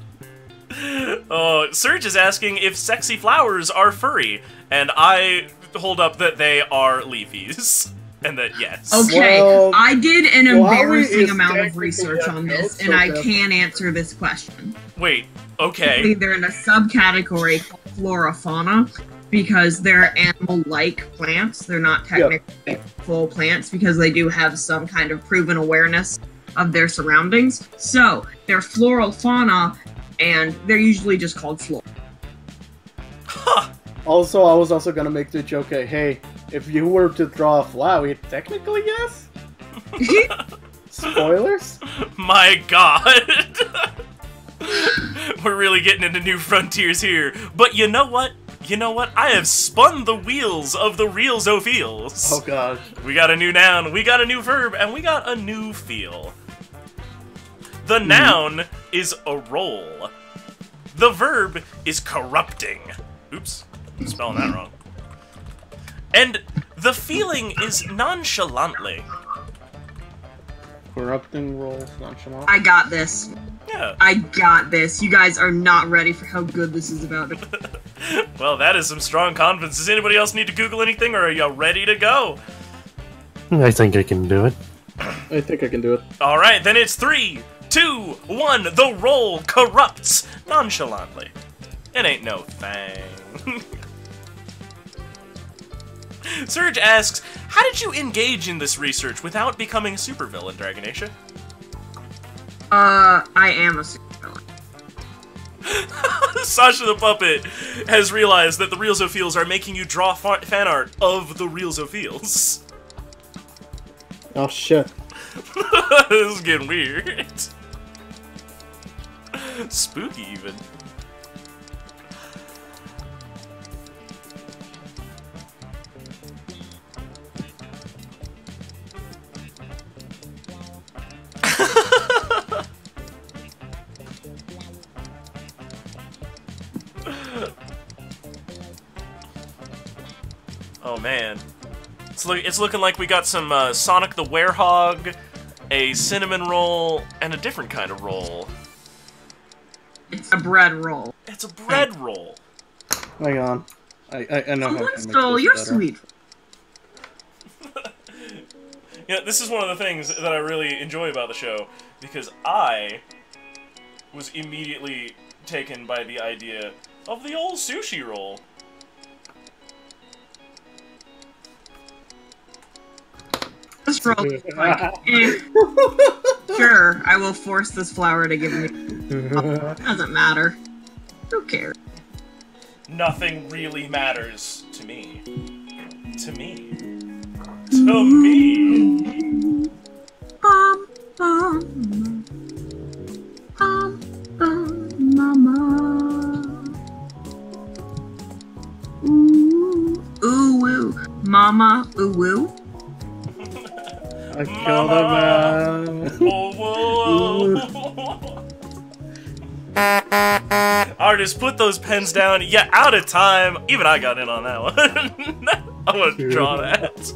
Oh, Serge is asking if sexy flowers are furry, and I hold up that they are leafies. And that, yes. Okay, Well, I did an Flowey embarrassing is amount of technically research a on this, goat, and so I that's- can answer this question. Wait, Okay. They're in a subcategory called flora fauna because they're animal-like plants. They're not technically full plants because they do have some kind of proven awareness of their surroundings. So they're floral fauna, and they're usually just called flora. Huh. Also, I was also gonna make the joke, hey, if you were to draw a flower, technically yes? Spoilers? My god. We're really getting into new frontiers here. But you know what? You know what? I have spun the wheels of the reals o feels. Oh gosh. We got a new noun, we got a new verb, and we got a new feel. The noun is a role. The verb is corrupting. Oops, I'm spelling that wrong. And the feeling is nonchalantly. Corrupting roles, nonchalant. I got this. Yeah. I got this. You guys are not ready for how good this is about to be. Well, that is some strong confidence. Does anybody else need to Google anything, or are you ready to go? I think I can do it. I think I can do it. Alright, then it's 3, 2, 1. The role corrupts nonchalantly. It ain't no thing. Surge asks, how did you engage in this research without becoming a supervillain, Dragonacia? I am a supervillain. Sasha the Puppet has realized that the Reelsophiles are making you draw fan art of the Reelsophiles. Oh shit. This is getting weird. Spooky, even. Oh man, it's looking like we got some Sonic the Werehog, a cinnamon roll, and a different kind of roll. It's a bread roll. It's a bread roll. Hang on. I know how to Someone make stole this your better. sweet. Yeah, this is one of the things that I really enjoy about the show, because I was immediately taken by the idea of the old sushi roll. This roll is like, sure, I will force this flower to give me. Doesn't matter. Who cares? Nothing really matters to me. To me. To me. Bum, bum, bum, bum, mama. Ooh, ooh, woo. Mama, ooh, woo. I killed a man. Whoa, whoa. Artist, put those pens down. Yeah, out of time. Even I got in on that one. I want to draw that.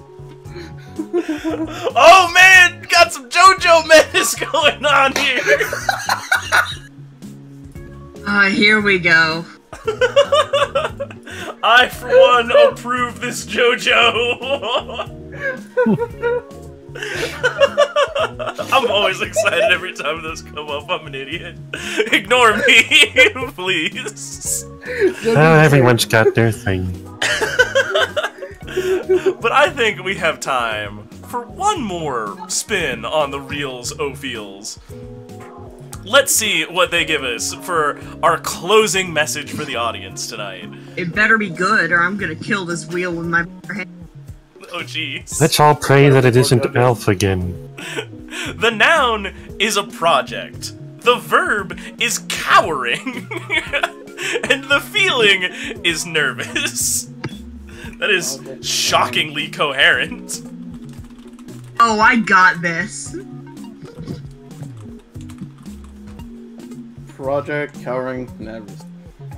Oh man, got some JoJo menace going on here. Here we go. I, for one, approve this JoJo. I'm always excited every time those come up. I'm an idiot. Ignore me, please. Everyone's got their thing. But I think we have time for one more spin on the Reels o Feels. Let's see what they give us for our closing message for the audience tonight. It better be good, or I'm gonna kill this wheel with my hand. Oh jeez. Let's all pray that it isn't Elf again. The noun is a project. The verb is cowering. And the feeling is nervous. That is shockingly coherent. Oh, I got this. Project cowering nervous.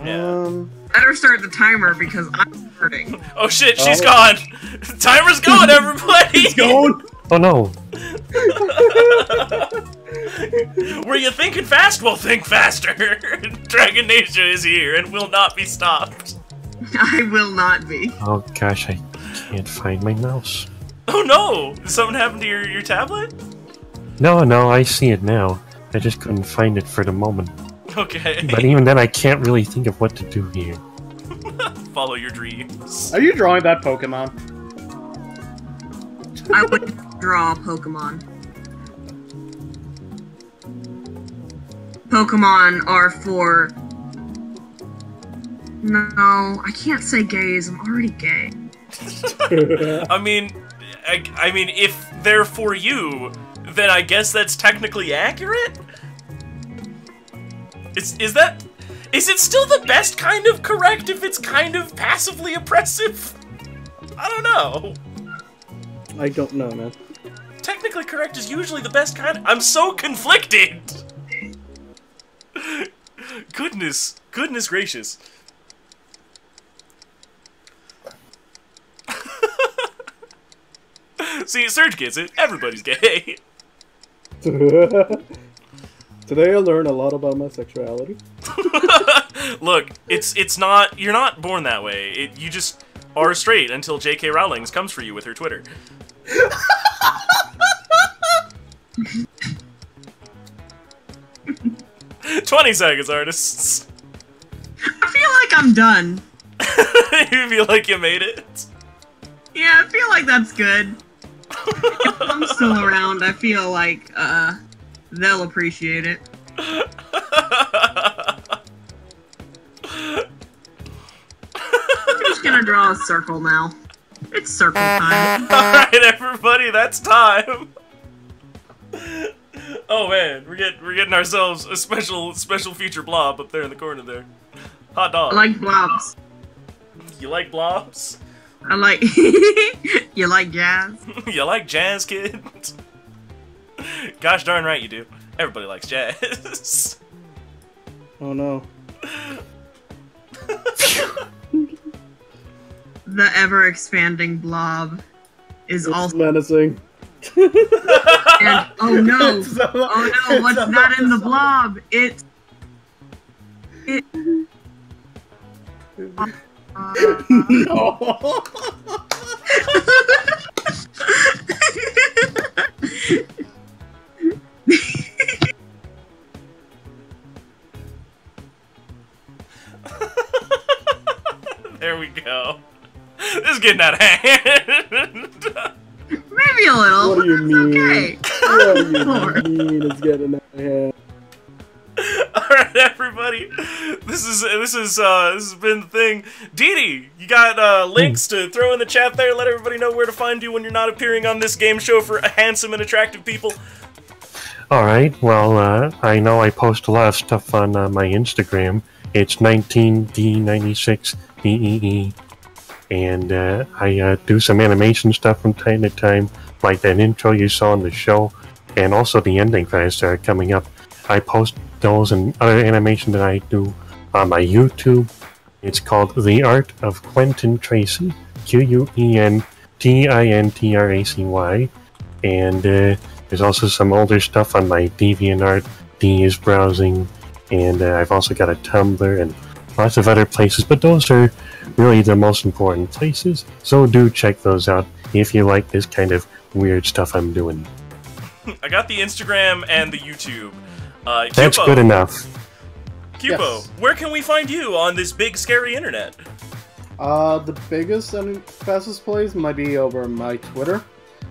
Yeah. Better start the timer because I'm hurting. Oh shit, she's gone! Timer's gone, everybody! He's going. Oh no. Were you thinking fast? Well, think faster! Dragonacia is here and will not be stopped. I will not be. Oh gosh, I can't find my mouse. Oh no! Did something happen to your tablet? No, I see it now. I just couldn't find it for the moment. Okay. But even then, I can't really think of what to do here. Follow your dreams. Are you drawing that Pokemon? I would draw Pokemon. Pokemon are for... No, I can't say gays. I'm already gay. I mean, if they're for you, then I guess that's technically accurate? Is it still the best kind of correct if it's kind of passively oppressive? I don't know. I don't know, man. Technically correct is usually the best kind. I'm so conflicted. Goodness gracious. See, Serge gets it. Everybody's gay. Today I learned a lot about my sexuality. Look, it's not. You're not born that way. You just are straight until J.K. Rowling comes for you with her Twitter. 20 seconds, artists. I feel like I'm done. You feel like you made it? Yeah, I feel like that's good. If I'm still around, I feel like, they'll appreciate it. I'm just gonna draw a circle now. It's circle time. Alright, everybody, that's time. Oh man, we're getting ourselves a special feature blob up there in the corner there. Hot dog. I like blobs. You like blobs? I like... You like jazz? You like jazz, kid? Gosh darn right you do. Everybody likes jazz. Oh no. The ever-expanding blob is It's also... menacing. And, oh no! So- Oh no, what's not in the blob? It... No. There we go. This is getting out of hand. Maybe a little. What do you mean? Okay. What do you mean it's getting out of hand? Alright, everybody. This has been the thing. Dee Dee, you got links to throw in the chat there? Let everybody know where to find you when you're not appearing on this game show for handsome and attractive people. Alright, well, I know I post a lot of stuff on my Instagram. It's 19D96BEE. And I do some animation stuff from time to time, like that intro you saw on the show, and also the ending credits that are coming up. I post those and other animation that I do on my YouTube. It's called The Art of Quentin Tracy, QUENTINTRACY. And there's also some older stuff on my DeviantArt. D is browsing, and I've also got a Tumblr and lots of other places, but those are really the most important places, so do check those out if you like this kind of weird stuff I'm doing. I got the Instagram and the YouTube. That's Cupo, good enough. Cupo, Yes. where can we find you on this big scary internet? The biggest and fastest place might be over my Twitter,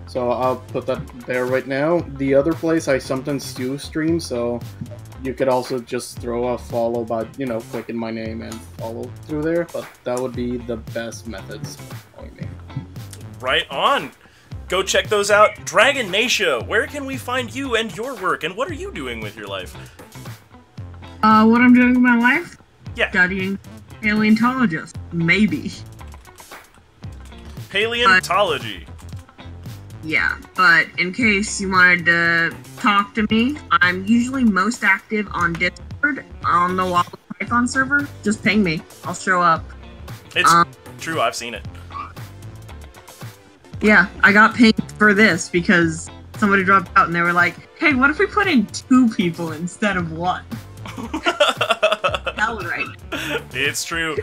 so I'll put that there right now. The other place I sometimes do stream, so you could also just throw a follow by, clicking my name and follow through there, but that would be the best methods of following me. Right on. Go check those out. Dragon Nation, where can we find you and your work, and what are you doing with your life? What I'm doing with my life? Yeah. Studying paleontologist. Maybe. Paleontology. Yeah, but in case you wanted to talk to me, I'm usually most active on Discord on the Wall of Python server. Just ping me. I'll show up. It's true, I've seen it. Yeah, I got pinged for this because somebody dropped out and they were like, hey, what if we put in 2 people instead of 1? Hell right. It's true.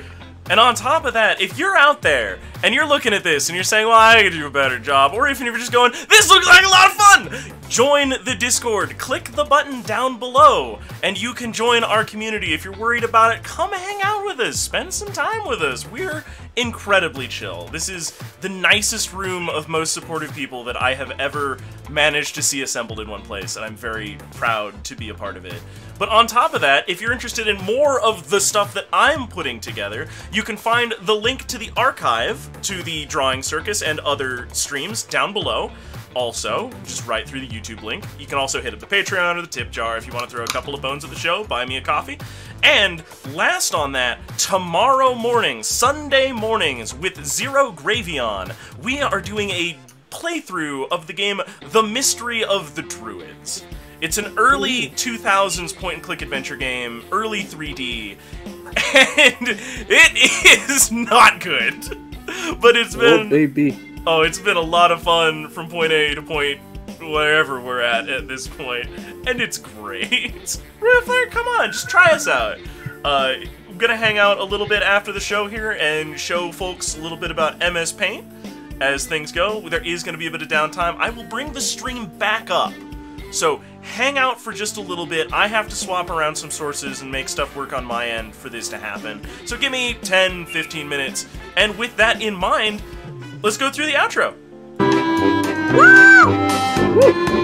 And on top of that, if you're out there and you're looking at this and you're saying, well, I could do a better job, or even if you're just going, this looks like a lot of fun, join the Discord. Click the button down below, and you can join our community. If you're worried about it, come hang out with us. Spend some time with us. We're incredibly chill. This is the nicest room of most supportive people that I have ever managed to see assembled in one place, and I'm very proud to be a part of it. But on top of that, if you're interested in more of the stuff that I'm putting together, you can find the link to the archive to the Drawing Circus and other streams down below. Also, just right through the YouTube link. You can also hit up the Patreon or the tip jar if you want to throw a couple of bones at the show, buy me a coffee. And last on that, tomorrow morning, Sunday mornings with Zero Gravy on, we are doing a playthrough of the game The Mystery of the Druids. It's an early 2000s point-and-click adventure game, early 3D, and it is not good. But it's been... Oh, baby. Oh, it's been a lot of fun from point A to point wherever we're at this point, and it's great. Riffler, come on, just try us out. I'm gonna hang out a little bit after the show here and show folks a little bit about MS Paint as things go. There is gonna be a bit of downtime. I will bring the stream back up. So hang out for just a little bit. I have to swap around some sources and make stuff work on my end for this to happen. So give me 10, 15 minutes. And with that in mind, let's go through the outro. Woo!